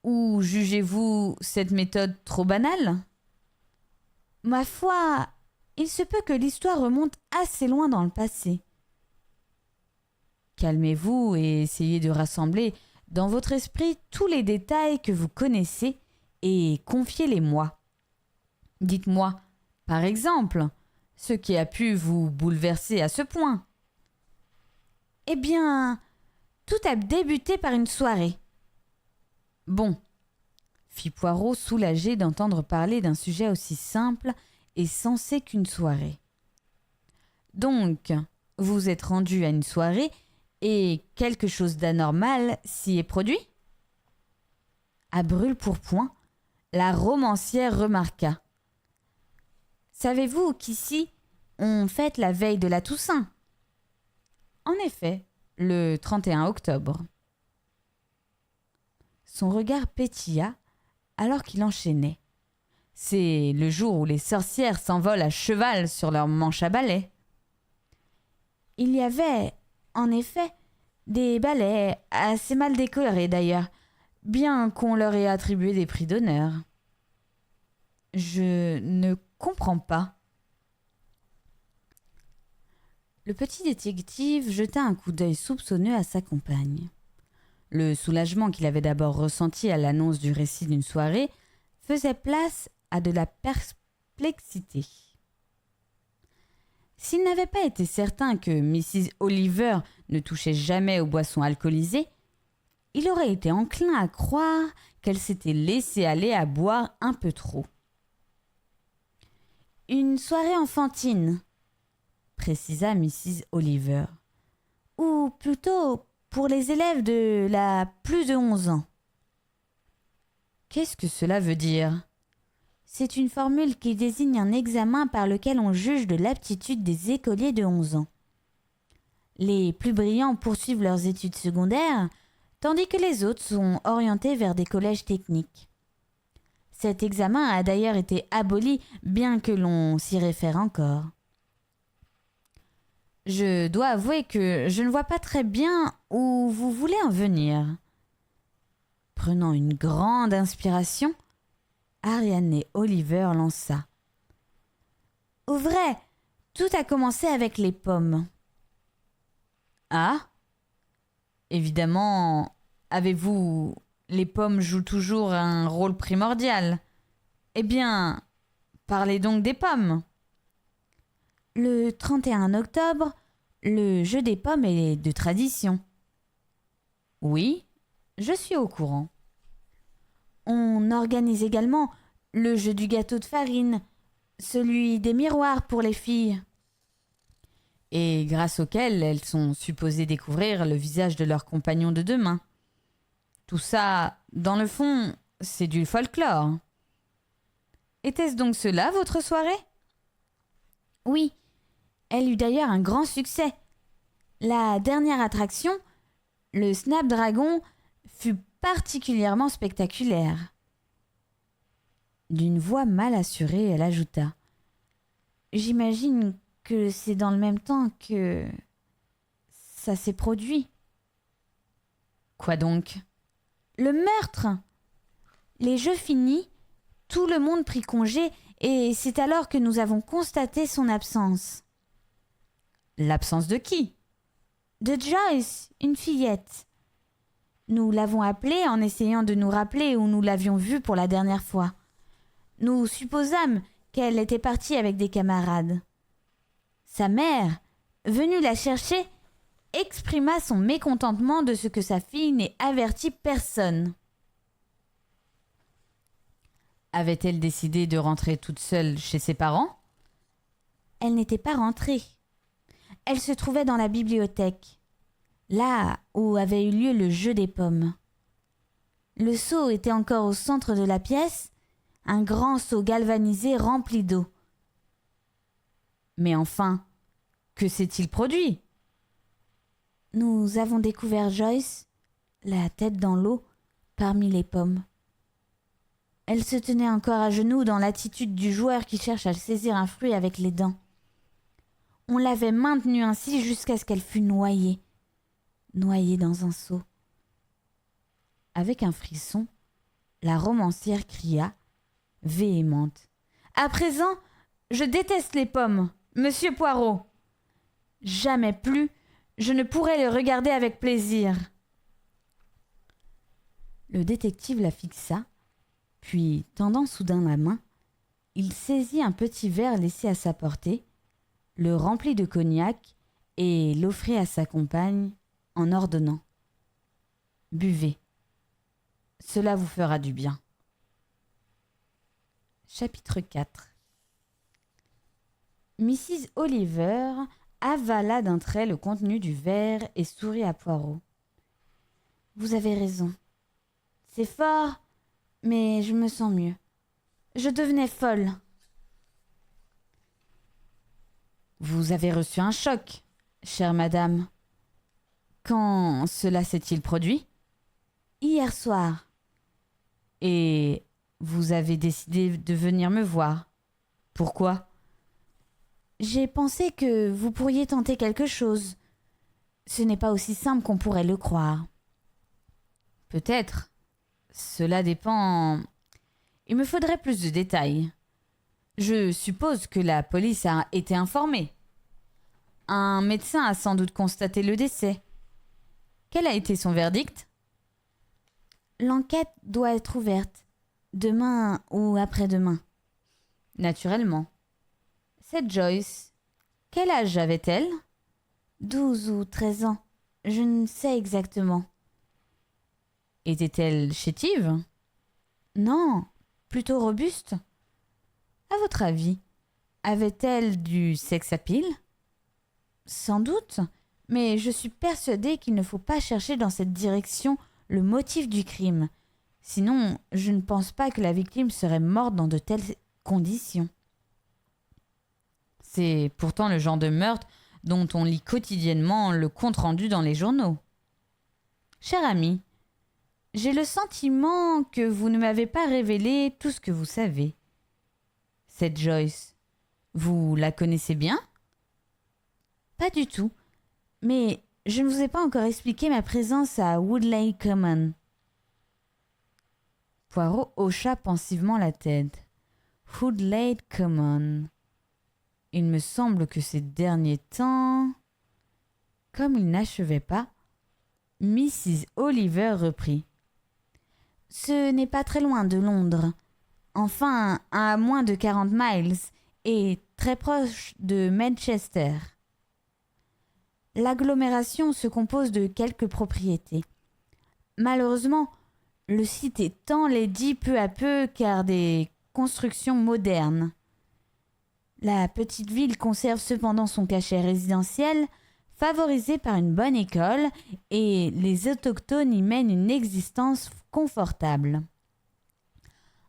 Ou jugez-vous cette méthode trop banale ? » ?»« Ma foi, il se peut que l'histoire remonte assez loin dans le passé. » Calmez-vous et essayez de rassembler dans votre esprit tous les détails que vous connaissez et confiez-les-moi. Dites-moi, par exemple, ce qui a pu vous bouleverser à ce point. Eh bien, tout a débuté par une soirée. Bon, fit Poirot soulagé d'entendre parler d'un sujet aussi simple et sensé qu'une soirée. Donc, vous êtes rendu à une soirée et quelque chose d'anormal s'y est produit ? À brûle-pourpoint, la romancière remarqua. Savez-vous qu'ici, on fête la veille de la Toussaint ? En effet, le 31 octobre. Son regard pétilla alors qu'il enchaînait. C'est le jour où les sorcières s'envolent à cheval sur leur manche à balai. Il y avait, en effet, des ballets assez mal décorés d'ailleurs, bien qu'on leur ait attribué des prix d'honneur. Je ne comprends pas. Le petit détective jeta un coup d'œil soupçonneux à sa compagne. Le soulagement qu'il avait d'abord ressenti à l'annonce du récit d'une soirée faisait place à de la perplexité. S'il n'avait pas été certain que Mrs. Oliver ne touchait jamais aux boissons alcoolisées, il aurait été enclin à croire qu'elle s'était laissée aller à boire un peu trop. « Une soirée enfantine », précisa Mrs. Oliver, « ou plutôt pour les élèves de la plus de 11 ans. » « Qu'est-ce que cela veut dire ? » C'est une formule qui désigne un examen par lequel on juge de l'aptitude des écoliers de 11 ans. Les plus brillants poursuivent leurs études secondaires, tandis que les autres sont orientés vers des collèges techniques. Cet examen a d'ailleurs été aboli, bien que l'on s'y réfère encore. Je dois avouer que je ne vois pas très bien où vous voulez en venir. Prenant une grande inspiration, Ariane Oliver lança. « Au vrai, tout a commencé avec les pommes. »« Ah ? Évidemment, avez-vous... les pommes jouent toujours un rôle primordial. Eh bien, parlez donc des pommes. » Le 31 octobre, le jeu des pommes est de tradition. Oui, je suis au courant. On organise également le jeu du gâteau de farine, celui des miroirs pour les filles, et grâce auquel elles sont supposées découvrir le visage de leur compagnon de demain. Tout ça, dans le fond, c'est du folklore. Était-ce donc cela, votre soirée ? Oui, elle eut d'ailleurs un grand succès. La dernière attraction, le Snapdragon, fut particulièrement spectaculaire. D'une voix mal assurée, elle ajouta. J'imagine que c'est dans le même temps que ça s'est produit. Quoi donc ? Le meurtre ! Les jeux finis, tout le monde prit congé et c'est alors que nous avons constaté son absence. L'absence de qui ? De Joyce, une fillette. Nous l'avons appelée en essayant de nous rappeler où nous l'avions vue pour la dernière fois. Nous supposâmes qu'elle était partie avec des camarades. Sa mère, venue la chercher, exprima son mécontentement de ce que sa fille n'ait averti personne. Avait-elle décidé de rentrer toute seule chez ses parents ? Elle n'était pas rentrée. Elle se trouvait dans la bibliothèque, là où avait eu lieu le jeu des pommes. Le seau était encore au centre de la pièce, un grand seau galvanisé rempli d'eau. Mais enfin, que s'est-il produit? Nous avons découvert Joyce, la tête dans l'eau, parmi les pommes. Elle se tenait encore à genoux dans l'attitude du joueur qui cherche à saisir un fruit avec les dents. On l'avait maintenue ainsi jusqu'à ce qu'elle fût noyée dans un seau. Avec un frisson, la romancière cria, véhémente. « À présent, je déteste les pommes, Monsieur Poirot. Jamais plus, je ne pourrai les regarder avec plaisir. » Le détective la fixa, puis, tendant soudain la main, il saisit un petit verre laissé à sa portée, le remplit de cognac et l'offrit à sa compagne en ordonnant « Buvez. Cela vous fera du bien. » Chapitre 4. Mrs. Oliver avala d'un trait le contenu du verre et sourit à Poirot. « Vous avez raison. C'est fort, mais je me sens mieux. Je devenais folle. » « Vous avez reçu un choc, chère madame. Quand cela s'est-il produit ? » ?»« Hier soir. » »« Et vous avez décidé de venir me voir. Pourquoi ? » ?»« J'ai pensé que vous pourriez tenter quelque chose. Ce n'est pas aussi simple qu'on pourrait le croire. » »« Peut-être. Cela dépend. Il me faudrait plus de détails. Je suppose que la police a été informée. Un médecin a sans doute constaté le décès. Quel a été son verdict ? L'enquête doit être ouverte, demain ou après-demain. Naturellement. Cette Joyce, quel âge avait-elle ? 12 ou 13 ans, je ne sais exactement. Était-elle chétive ? Non, plutôt robuste. À votre avis, avait-elle du sex appeal ? Sans doute, mais je suis persuadée qu'il ne faut pas chercher dans cette direction le motif du crime. Sinon, je ne pense pas que la victime serait morte dans de telles conditions. C'est pourtant le genre de meurtre dont on lit quotidiennement le compte-rendu dans les journaux. Cher ami, j'ai le sentiment que vous ne m'avez pas révélé tout ce que vous savez. Cette Joyce, vous la connaissez bien ? Pas du tout, mais je ne vous ai pas encore expliqué ma présence à Woodleigh Common. Poirot hocha pensivement la tête. Woodleigh Common. Il me semble que ces derniers temps... Comme il n'achevait pas, Mrs. Oliver reprit. Ce n'est pas très loin de Londres. Enfin, à moins de 40 miles et très proche de Manchester. L'agglomération se compose de quelques propriétés. Malheureusement, le site est enlaidi peu à peu car des constructions modernes. La petite ville conserve cependant son cachet résidentiel, favorisé par une bonne école, et les autochtones y mènent une existence confortable.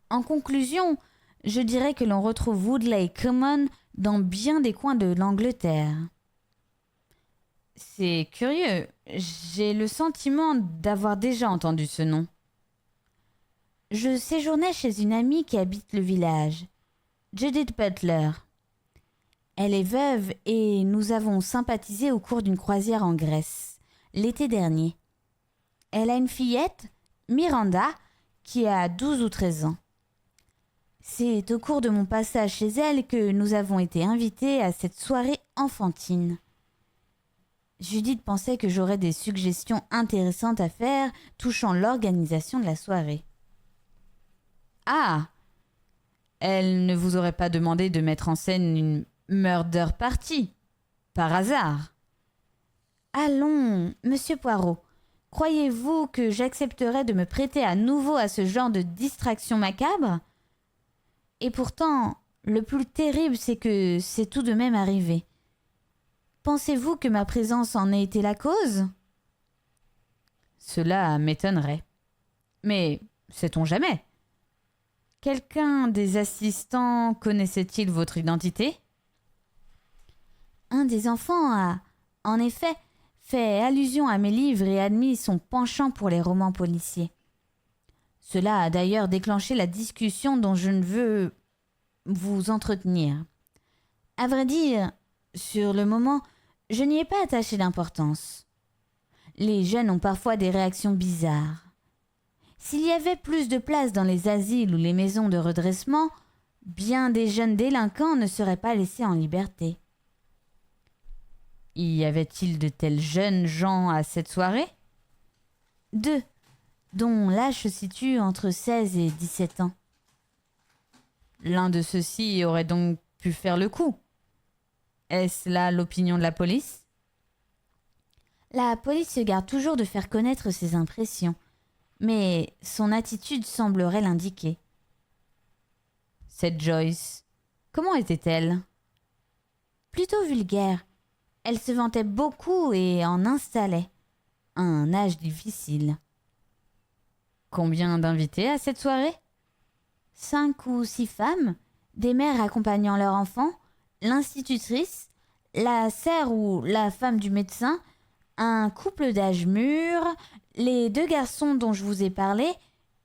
En conclusion, je dirais que l'on retrouve Woodleigh Common dans bien des coins de l'Angleterre. C'est curieux, j'ai le sentiment d'avoir déjà entendu ce nom. Je séjournais chez une amie qui habite le village, Judith Butler. Elle est veuve et nous avons sympathisé au cours d'une croisière en Grèce, l'été dernier. Elle a une fillette, Miranda, qui a 12 ou 13 ans. C'est au cours de mon passage chez elle que nous avons été invités à cette soirée enfantine. Judith pensait que j'aurais des suggestions intéressantes à faire touchant l'organisation de la soirée. Ah ! Elle ne vous aurait pas demandé de mettre en scène une murder party, par hasard ? Allons, monsieur Poirot, croyez-vous que j'accepterais de me prêter à nouveau à ce genre de distraction macabre ? Et pourtant, le plus terrible, c'est que c'est tout de même arrivé. Pensez-vous que ma présence en ait été la cause ? Cela m'étonnerait. Mais sait-on jamais ? Quelqu'un des assistants connaissait-il votre identité ? Un des enfants a, en effet, fait allusion à mes livres et admis son penchant pour les romans policiers. Cela a d'ailleurs déclenché la discussion dont je ne veux vous entretenir. À vrai dire, sur le moment, je n'y ai pas attaché d'importance. Les jeunes ont parfois des réactions bizarres. S'il y avait plus de place dans les asiles ou les maisons de redressement, bien des jeunes délinquants ne seraient pas laissés en liberté. Y avait-il de tels jeunes gens à cette soirée? 2, dont l'âge se situe entre 16 et 17 ans. L'un de ceux-ci aurait donc pu faire le coup. Est-ce là l'opinion de la police? La police se garde toujours de faire connaître ses impressions, mais son attitude semblerait l'indiquer. Cette Joyce, comment était-elle? Plutôt vulgaire. Elle se vantait beaucoup et en installait. Un âge difficile. Combien d'invités à cette soirée? 5 ou 6 femmes, des mères accompagnant leurs enfants, l'institutrice, la serre ou la femme du médecin, un couple d'âge mûr, les 2 garçons dont je vous ai parlé,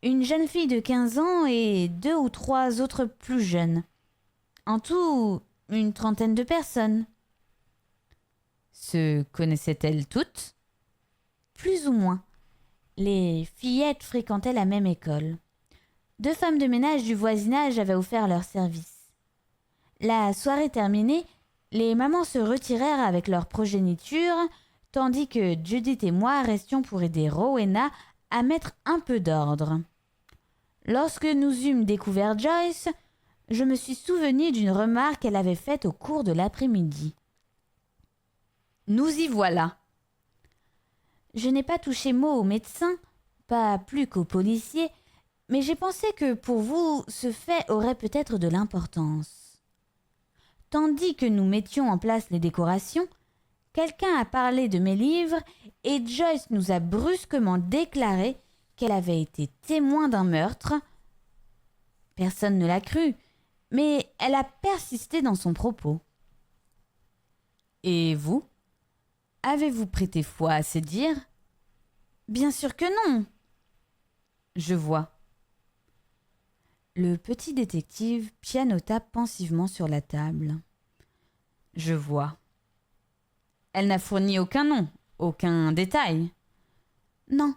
une jeune fille de 15 ans et 2 ou 3 autres plus jeunes. En tout, une trentaine de personnes. Se connaissaient-elles toutes? Plus ou moins. Les fillettes fréquentaient la même école. 2 femmes de ménage du voisinage avaient offert leur service. La soirée terminée, les mamans se retirèrent avec leur progéniture, tandis que Judith et moi restions pour aider Rowena à mettre un peu d'ordre. Lorsque nous eûmes découvert Joyce, je me suis souvenu d'une remarque qu'elle avait faite au cours de l'après-midi. Nous y voilà. Je n'ai pas touché mot au médecin, pas plus qu'au policier, mais j'ai pensé que pour vous, ce fait aurait peut-être de l'importance. Tandis que nous mettions en place les décorations, quelqu'un a parlé de mes livres et Joyce nous a brusquement déclaré qu'elle avait été témoin d'un meurtre. Personne ne l'a cru, mais elle a persisté dans son propos. Et vous? Avez-vous prêté foi à ces dires? Bien sûr que non. Je vois. Le petit détective pianota pensivement sur la table. Je vois. Elle n'a fourni aucun nom, aucun détail. Non,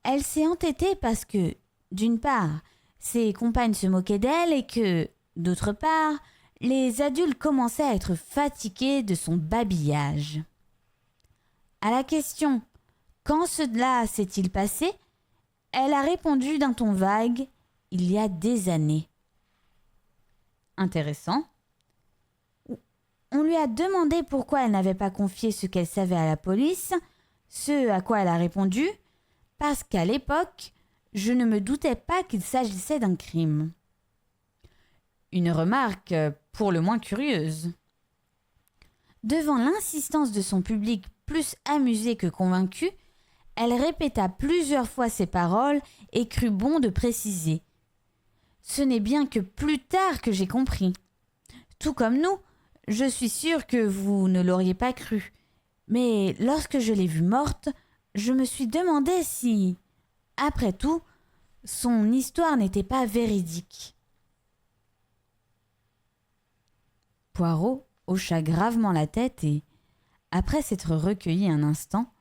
elle s'est entêtée parce que, d'une part, ses compagnes se moquaient d'elle et que, d'autre part, les adultes commençaient à être fatigués de son babillage. À la question « Quand cela s'est-il passé ?», elle a répondu d'un ton vague « Il y a des années ». Intéressant. On lui a demandé pourquoi elle n'avait pas confié ce qu'elle savait à la police, ce à quoi elle a répondu « Parce qu'à l'époque, je ne me doutais pas qu'il s'agissait d'un crime ». Une remarque pour le moins curieuse. Devant l'insistance de son public plus amusé que convaincu, elle répéta plusieurs fois ces paroles et crut bon de préciser. Ce n'est bien que plus tard que j'ai compris. Tout comme nous, je suis sûre que vous ne l'auriez pas cru. Mais lorsque je l'ai vue morte, je me suis demandé si, après tout, son histoire n'était pas véridique. Poirot hocha gravement la tête et, après s'être recueilli un instant,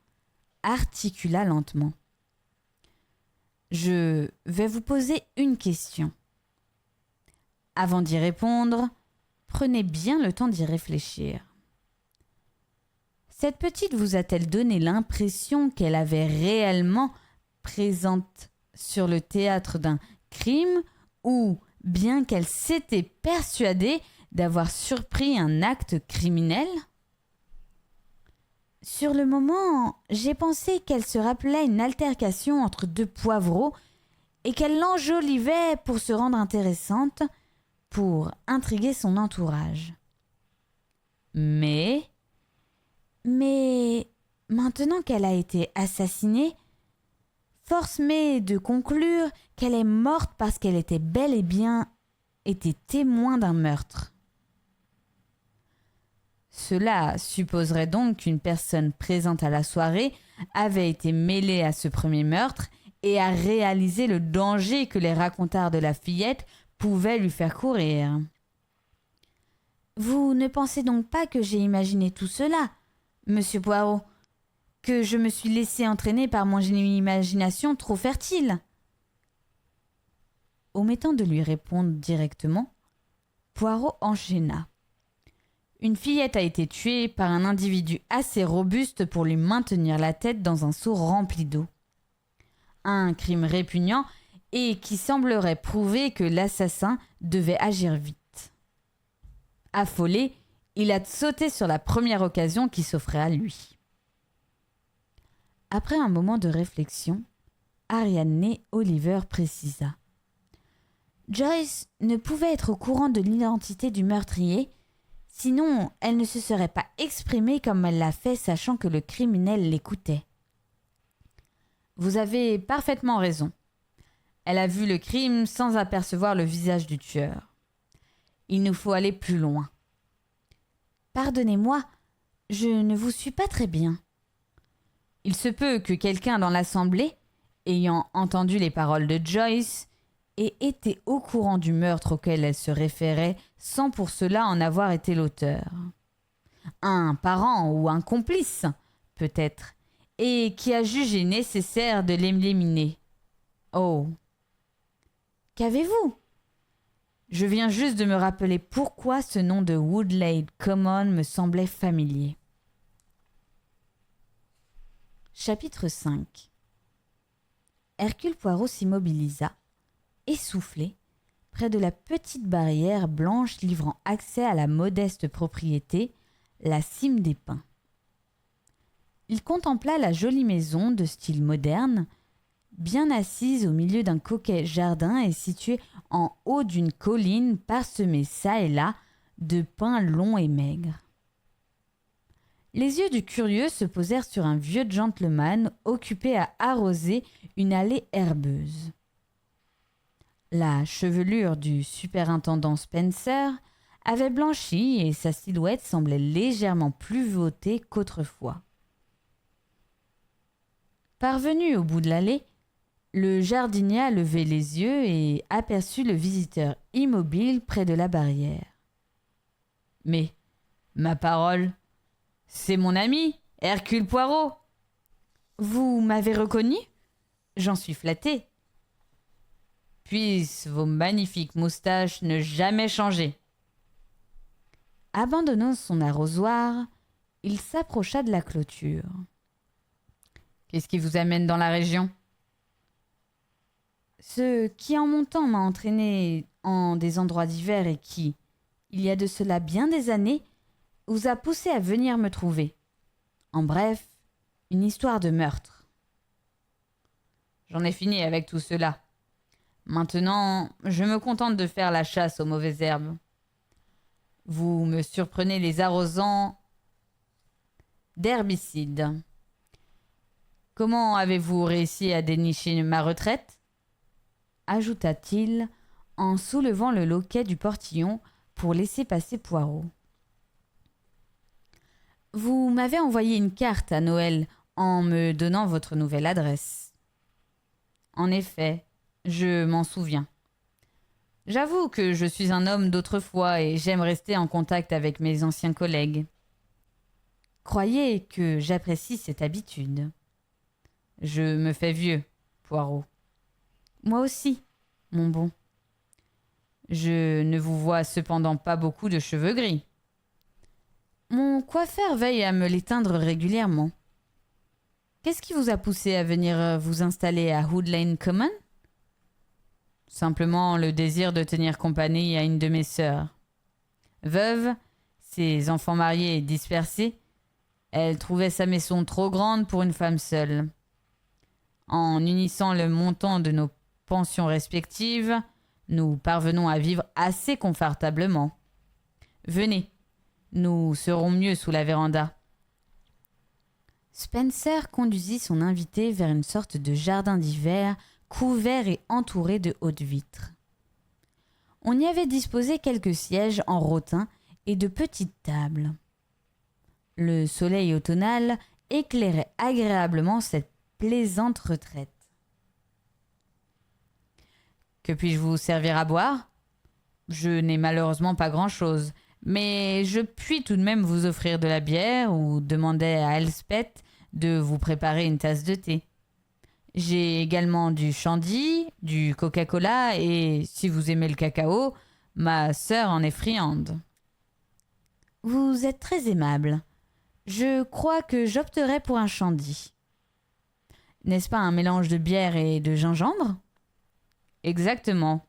articula lentement. Je vais vous poser une question. Avant d'y répondre, prenez bien le temps d'y réfléchir. Cette petite vous a-t-elle donné l'impression qu'elle avait réellement présente sur le théâtre d'un crime ou bien qu'elle s'était persuadée d'avoir surpris un acte criminel? Sur le moment, j'ai pensé qu'elle se rappelait une altercation entre 2 poivreaux et qu'elle l'enjolivait pour se rendre intéressante, pour intriguer son entourage. Mais maintenant qu'elle a été assassinée, force m'est de conclure qu'elle est morte parce qu'elle était bel et bien été témoin d'un meurtre. Cela supposerait donc qu'une personne présente à la soirée avait été mêlée à ce premier meurtre et a réalisé le danger que les racontars de la fillette pouvaient lui faire courir. Vous ne pensez donc pas que j'ai imaginé tout cela, monsieur Poirot, que je me suis laissé entraîner par mon imagination trop fertile? Omettant de lui répondre directement, Poirot enchaîna. Une fillette a été tuée par un individu assez robuste pour lui maintenir la tête dans un seau rempli d'eau. Un crime répugnant et qui semblerait prouver que l'assassin devait agir vite. Affolé, il a sauté sur la première occasion qui s'offrait à lui. Après un moment de réflexion, Ariadne Oliver précisa. Joyce ne pouvait être au courant de l'identité du meurtrier, sinon elle ne se serait pas exprimée comme elle l'a fait sachant que le criminel l'écoutait. Vous avez parfaitement raison. Elle a vu le crime sans apercevoir le visage du tueur. Il nous faut aller plus loin. Pardonnez-moi, je ne vous suis pas très bien. Il se peut que quelqu'un dans l'assemblée, ayant entendu les paroles de Joyce, ait été au courant du meurtre auquel elle se référait sans pour cela en avoir été l'auteur. Un parent ou un complice, peut-être, et qui a jugé nécessaire de l'éliminer. Oh. Qu'avez-vous? Je viens juste de me rappeler pourquoi ce nom de Woodlade Common me semblait familier. Chapitre 5. Hercule Poirot s'immobilisa, essoufflé, près de la petite barrière blanche livrant accès à la modeste propriété, la Cime des Pins. Il contempla la jolie maison de style moderne, bien assise au milieu d'un coquet jardin et située en haut d'une colline parsemée çà et là de pins longs et maigres. Les yeux du curieux se posèrent sur un vieux gentleman occupé à arroser une allée herbeuse. La chevelure du superintendant Spencer avait blanchi et sa silhouette semblait légèrement plus voûtée qu'autrefois. Parvenu au bout de l'allée, le jardinier a levé les yeux et aperçut le visiteur immobile près de la barrière. « Mais, ma parole, c'est mon ami, Hercule Poirot. Vous m'avez reconnu? J'en suis flatté. Puissent vos magnifiques moustaches ne jamais changer. » Abandonnant son arrosoir, il s'approcha de la clôture. « Qu'est-ce qui vous amène dans la région? » Ce qui en montant m'a entraîné en des endroits divers et qui, il y a de cela bien des années, vous a poussé à venir me trouver. En bref, une histoire de meurtre. J'en ai fini avec tout cela. Maintenant, je me contente de faire la chasse aux mauvaises herbes. Vous me surprenez les arrosant d'herbicides. Comment avez-vous réussi à dénicher ma retraite? Ajouta-t-il en soulevant le loquet du portillon pour laisser passer Poirot. Vous m'avez envoyé une carte à Noël en me donnant votre nouvelle adresse. En effet, je m'en souviens. J'avoue que je suis un homme d'autrefois et j'aime rester en contact avec mes anciens collègues. Croyez que j'apprécie cette habitude. Je me fais vieux, Poirot. Moi aussi, mon bon. Je ne vous vois cependant pas beaucoup de cheveux gris. Mon coiffeur veille à me les teindre régulièrement. Qu'est-ce qui vous a poussé à venir vous installer à Woodlade Common? Simplement le désir de tenir compagnie à une de mes sœurs. Veuve, ses enfants mariés et dispersés, elle trouvait sa maison trop grande pour une femme seule. En unissant le montant de nos pensions respectives, nous parvenons à vivre assez confortablement. Venez, nous serons mieux sous la véranda. Spencer conduisit son invité vers une sorte de jardin d'hiver couvert et entouré de hautes vitres. On y avait disposé quelques sièges en rotin et de petites tables. Le soleil automnal éclairait agréablement cette plaisante retraite. Que puis-je vous servir à boire ? Je n'ai malheureusement pas grand-chose, mais je puis tout de même vous offrir de la bière ou demander à Elspeth de vous préparer une tasse de thé. J'ai également du shandy, du Coca-Cola et, si vous aimez le cacao, ma sœur en est friande. Vous êtes très aimable. Je crois que j'opterai pour un shandy. N'est-ce pas un mélange de bière et de gingembre ? Exactement.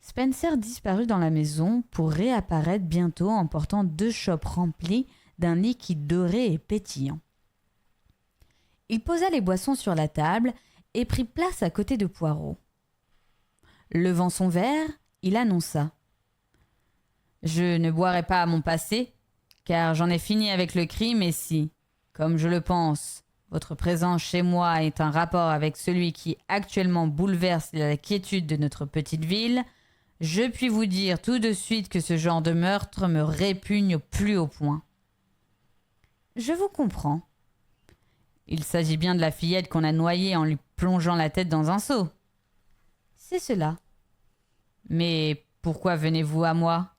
Spencer disparut dans la maison pour réapparaître bientôt en portant 2 chopes remplies d'un liquide doré et pétillant. Il posa les boissons sur la table et prit place à côté de Poirot. Levant son verre, il annonça : « Je ne boirai pas à mon passé, car j'en ai fini avec le crime et si, comme je le pense, votre présence chez moi est un rapport avec celui qui actuellement bouleverse la quiétude de notre petite ville, je puis vous dire tout de suite que ce genre de meurtre me répugne au plus haut point. » « Je vous comprends. Il s'agit bien de la fillette qu'on a noyée en lui plongeant la tête dans un seau. »« C'est cela. »« Mais pourquoi venez-vous à moi ? » ?»«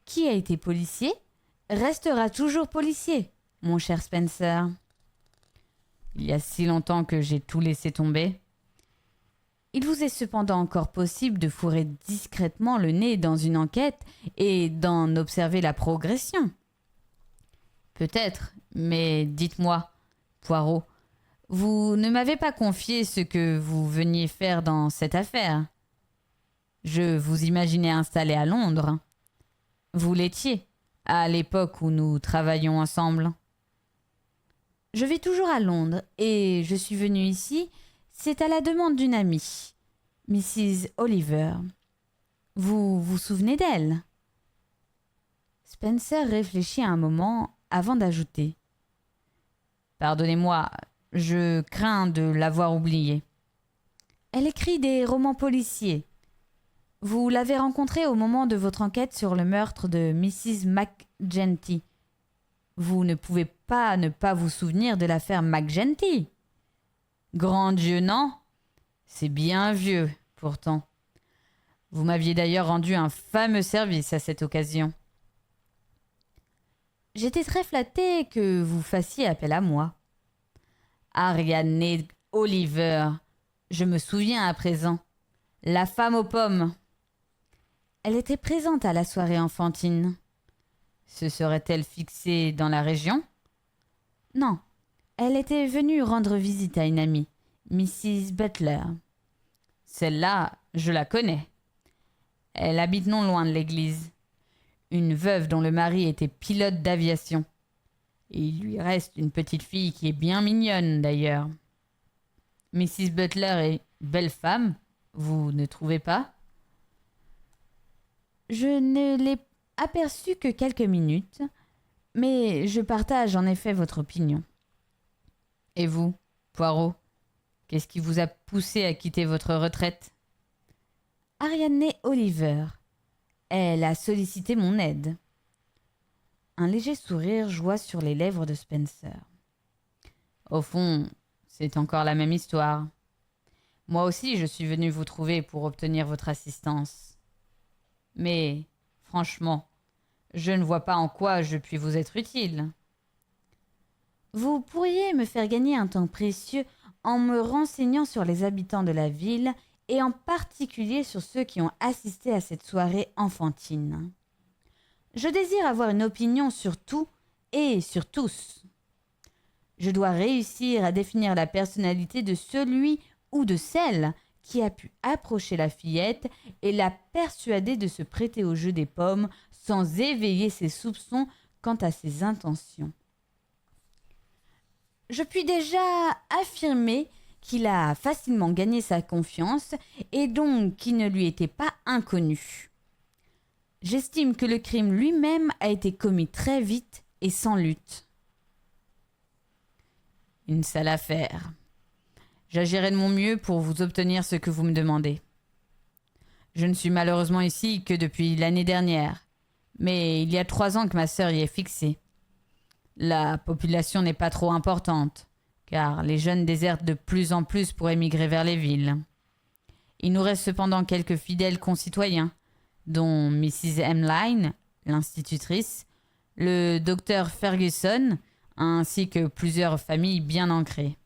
Qui a été policier restera toujours policier, mon cher Spencer. » »« Il y a si longtemps que j'ai tout laissé tomber. » »« Il vous est cependant encore possible de fourrer discrètement le nez dans une enquête et d'en observer la progression. » »« Peut-être, mais dites-moi, Poirot, vous ne m'avez pas confié ce que vous veniez faire dans cette affaire. Je vous imaginais installé à Londres. Vous l'étiez, à l'époque où nous travaillions ensemble. »« Je vais toujours à Londres et je suis venue ici, c'est à la demande d'une amie, Mrs. Oliver. Vous vous souvenez d'elle ? » Spencer réfléchit un moment avant d'ajouter : « Pardonnez-moi, je crains de l'avoir oubliée. »« Elle écrit des romans policiers. Vous l'avez rencontrée au moment de votre enquête sur le meurtre de Mrs. McGenty. Vous ne pouvez pas ne pas vous souvenir de l'affaire McGenty. Grand Dieu, non ? C'est bien vieux, pourtant. Vous m'aviez d'ailleurs rendu un fameux service à cette occasion. » « J'étais très flattée que vous fassiez appel à moi. »« Ariane Oliver, je me souviens à présent. La femme aux pommes. » Elle était présente à la soirée enfantine. Se serait-elle fixée dans la région ? Non, elle était venue rendre visite à une amie, Mrs. Butler. Celle-là, je la connais. Elle habite non loin de l'église. Une veuve dont le mari était pilote d'aviation. Et il lui reste une petite fille qui est bien mignonne d'ailleurs. Mrs. Butler est belle femme, vous ne trouvez pas ? Je ne l'ai aperçue que quelques minutes, mais je partage en effet votre opinion. Et vous, Poirot, qu'est-ce qui vous a poussé à quitter votre retraite ? Ariane Oliver. Elle a sollicité mon aide. Un léger sourire joua sur les lèvres de Spencer. Au fond, c'est encore la même histoire. Moi aussi, je suis venu vous trouver pour obtenir votre assistance. Mais, franchement, je ne vois pas en quoi je puis vous être utile. Vous pourriez me faire gagner un temps précieux en me renseignant sur les habitants de la ville et en particulier sur ceux qui ont assisté à cette soirée enfantine. Je désire avoir une opinion sur tout et sur tous. Je dois réussir à définir la personnalité de celui ou de celle qui a pu approcher la fillette et la persuader de se prêter au jeu des pommes sans éveiller ses soupçons quant à ses intentions. Je puis déjà affirmer qu'il a facilement gagné sa confiance et donc qu'il ne lui était pas inconnu. J'estime que le crime lui-même a été commis très vite et sans lutte. Une sale affaire. J'agirai de mon mieux pour vous obtenir ce que vous me demandez. Je ne suis malheureusement ici que depuis l'année dernière, mais il y a 3 ans que ma sœur y est fixée. La population n'est pas trop importante, car les jeunes désertent de plus en plus pour émigrer vers les villes. Il nous reste cependant quelques fidèles concitoyens, dont Mrs. Emline, l'institutrice, le docteur Ferguson, ainsi que plusieurs familles bien ancrées.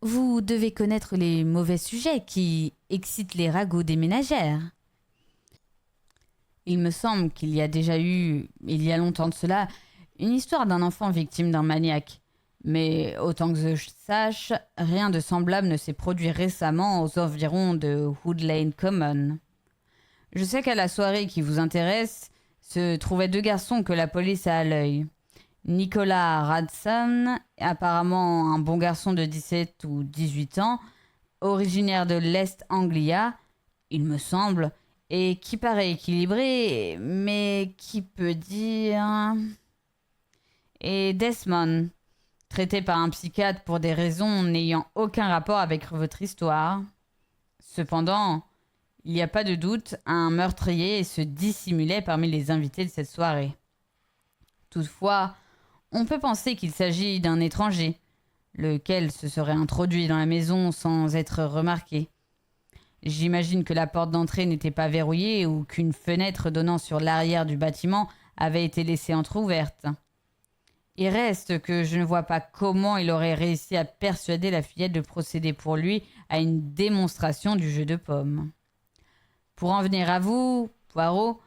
Vous devez connaître les mauvais sujets qui excitent les ragots des ménagères. Il me semble qu'il y a déjà eu, il y a longtemps de cela, une histoire d'un enfant victime d'un maniaque. Mais autant que je sache, rien de semblable ne s'est produit récemment aux environs de Wood Lane Common. Je sais qu'à la soirée qui vous intéresse, se trouvaient 2 garçons que la police a à l'œil. Nicolas Radson, apparemment un bon garçon de 17 ou 18 ans, originaire de l'Est Anglia, il me semble, et qui paraît équilibré, mais qui peut dire... Et Desmond, traité par un psychiatre pour des raisons n'ayant aucun rapport avec votre histoire. Cependant, il n'y a pas de doute, un meurtrier se dissimulait parmi les invités de cette soirée. Toutefois, on peut penser qu'il s'agit d'un étranger, lequel se serait introduit dans la maison sans être remarqué. J'imagine que la porte d'entrée n'était pas verrouillée ou qu'une fenêtre donnant sur l'arrière du bâtiment avait été laissée entr'ouverte. Il reste que je ne vois pas comment il aurait réussi à persuader la fillette de procéder pour lui à une démonstration du jeu de paume. Pour en venir à vous, Poirot,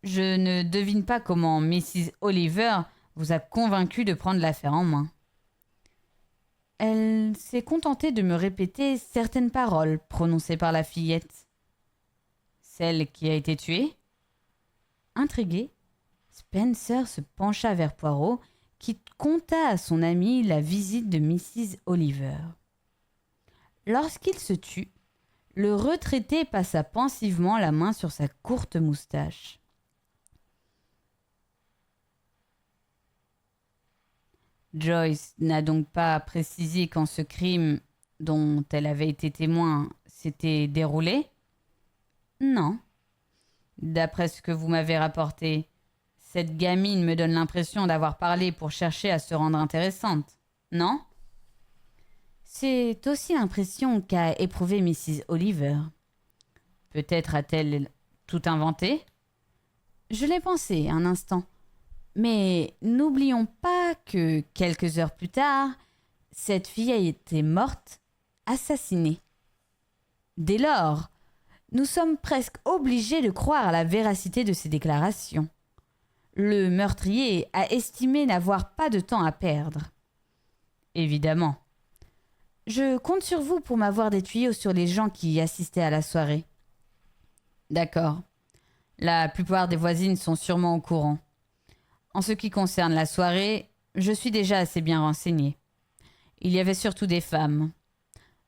je ne devine pas comment Mrs. Oliver vous a convaincu de prendre l'affaire en main. Elle s'est contentée de me répéter certaines paroles prononcées par la fillette. Celle qui a été tuée ? Intrigué, Spencer se pencha vers Poirot, qui conta à son ami la visite de Mrs. Oliver. Lorsqu'il se tut, le retraité passa pensivement la main sur sa courte moustache. Joyce n'a donc pas précisé quand ce crime, dont elle avait été témoin, s'était déroulé ? Non. D'après ce que vous m'avez rapporté, cette gamine me donne l'impression d'avoir parlé pour chercher à se rendre intéressante, non ? C'est aussi l'impression qu'a éprouvée Mrs. Oliver. Peut-être a-t-elle tout inventé ? Je l'ai pensé un instant. Mais n'oublions pas que, quelques heures plus tard, cette fille a été morte, assassinée. Dès lors, nous sommes presque obligés de croire à la véracité de ces déclarations. Le meurtrier a estimé n'avoir pas de temps à perdre. Évidemment. Je compte sur vous pour m'avoir des tuyaux sur les gens qui y assistaient à la soirée. D'accord. La plupart des voisines sont sûrement au courant. En ce qui concerne la soirée, je suis déjà assez bien renseigné. Il y avait surtout des femmes.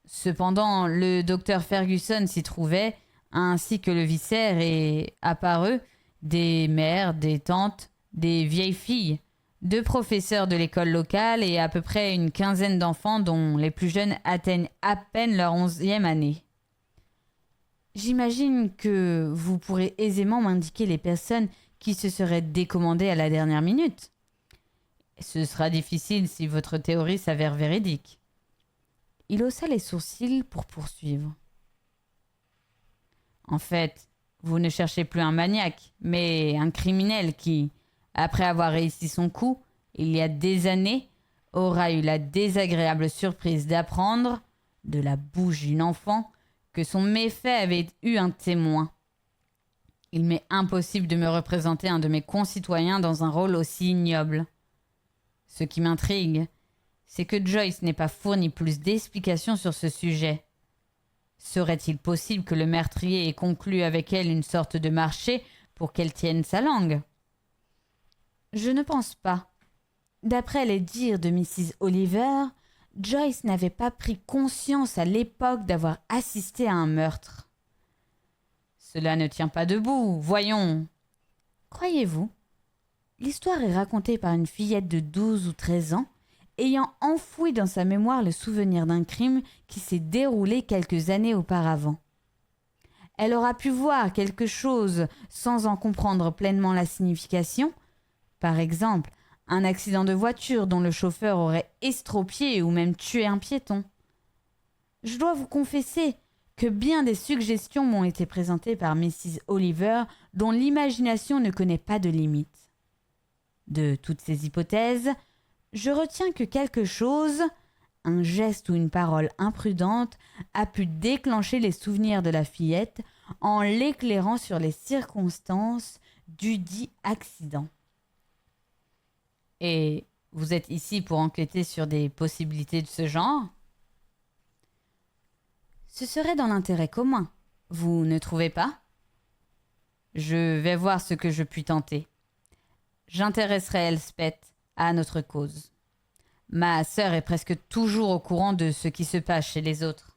Cependant, le docteur Ferguson s'y trouvait, ainsi que le vicaire, et, à part eux, des mères, des tantes, des vieilles filles, 2 professeurs de l'école locale et à peu près une quinzaine d'enfants dont les plus jeunes atteignent à peine leur 11e année. J'imagine que vous pourrez aisément m'indiquer les personnes qui se seraient décommandées à la dernière minute. Ce sera difficile si votre théorie s'avère véridique. Il haussa les sourcils pour poursuivre. En fait, vous ne cherchez plus un maniaque, mais un criminel qui, après avoir réussi son coup, il y a des années, aura eu la désagréable surprise d'apprendre, de la bouche d'une enfant, que son méfait avait eu un témoin. Il m'est impossible de me représenter un de mes concitoyens dans un rôle aussi ignoble. Ce qui m'intrigue, c'est que Joyce n'ait pas fourni plus d'explications sur ce sujet. Serait-il possible que le meurtrier ait conclu avec elle une sorte de marché pour qu'elle tienne sa langue ? Je ne pense pas. D'après les dires de Mrs. Oliver, Joyce n'avait pas pris conscience à l'époque d'avoir assisté à un meurtre. Cela ne tient pas debout, voyons. Croyez-vous ? L'histoire est racontée par une fillette de 12 ou 13 ans, ayant enfoui dans sa mémoire le souvenir d'un crime qui s'est déroulé quelques années auparavant. Elle aura pu voir quelque chose sans en comprendre pleinement la signification. Par exemple, Un accident de voiture dont le chauffeur aurait estropié ou même tué un piéton. Je dois vous confesser que bien des suggestions m'ont été présentées par Mrs. Oliver dont l'imagination ne connaît pas de limite. De toutes ces hypothèses, je retiens que quelque chose, un geste ou une parole imprudente, a pu déclencher les souvenirs de la fillette en l'éclairant sur les circonstances du dit accident. Et vous êtes ici pour enquêter sur des possibilités de ce genre ? Ce serait dans l'intérêt commun, vous ne trouvez pas ? Je vais voir ce que je puis tenter. J'intéresserai Elspeth à notre cause. Ma sœur est presque toujours au courant de ce qui se passe chez les autres.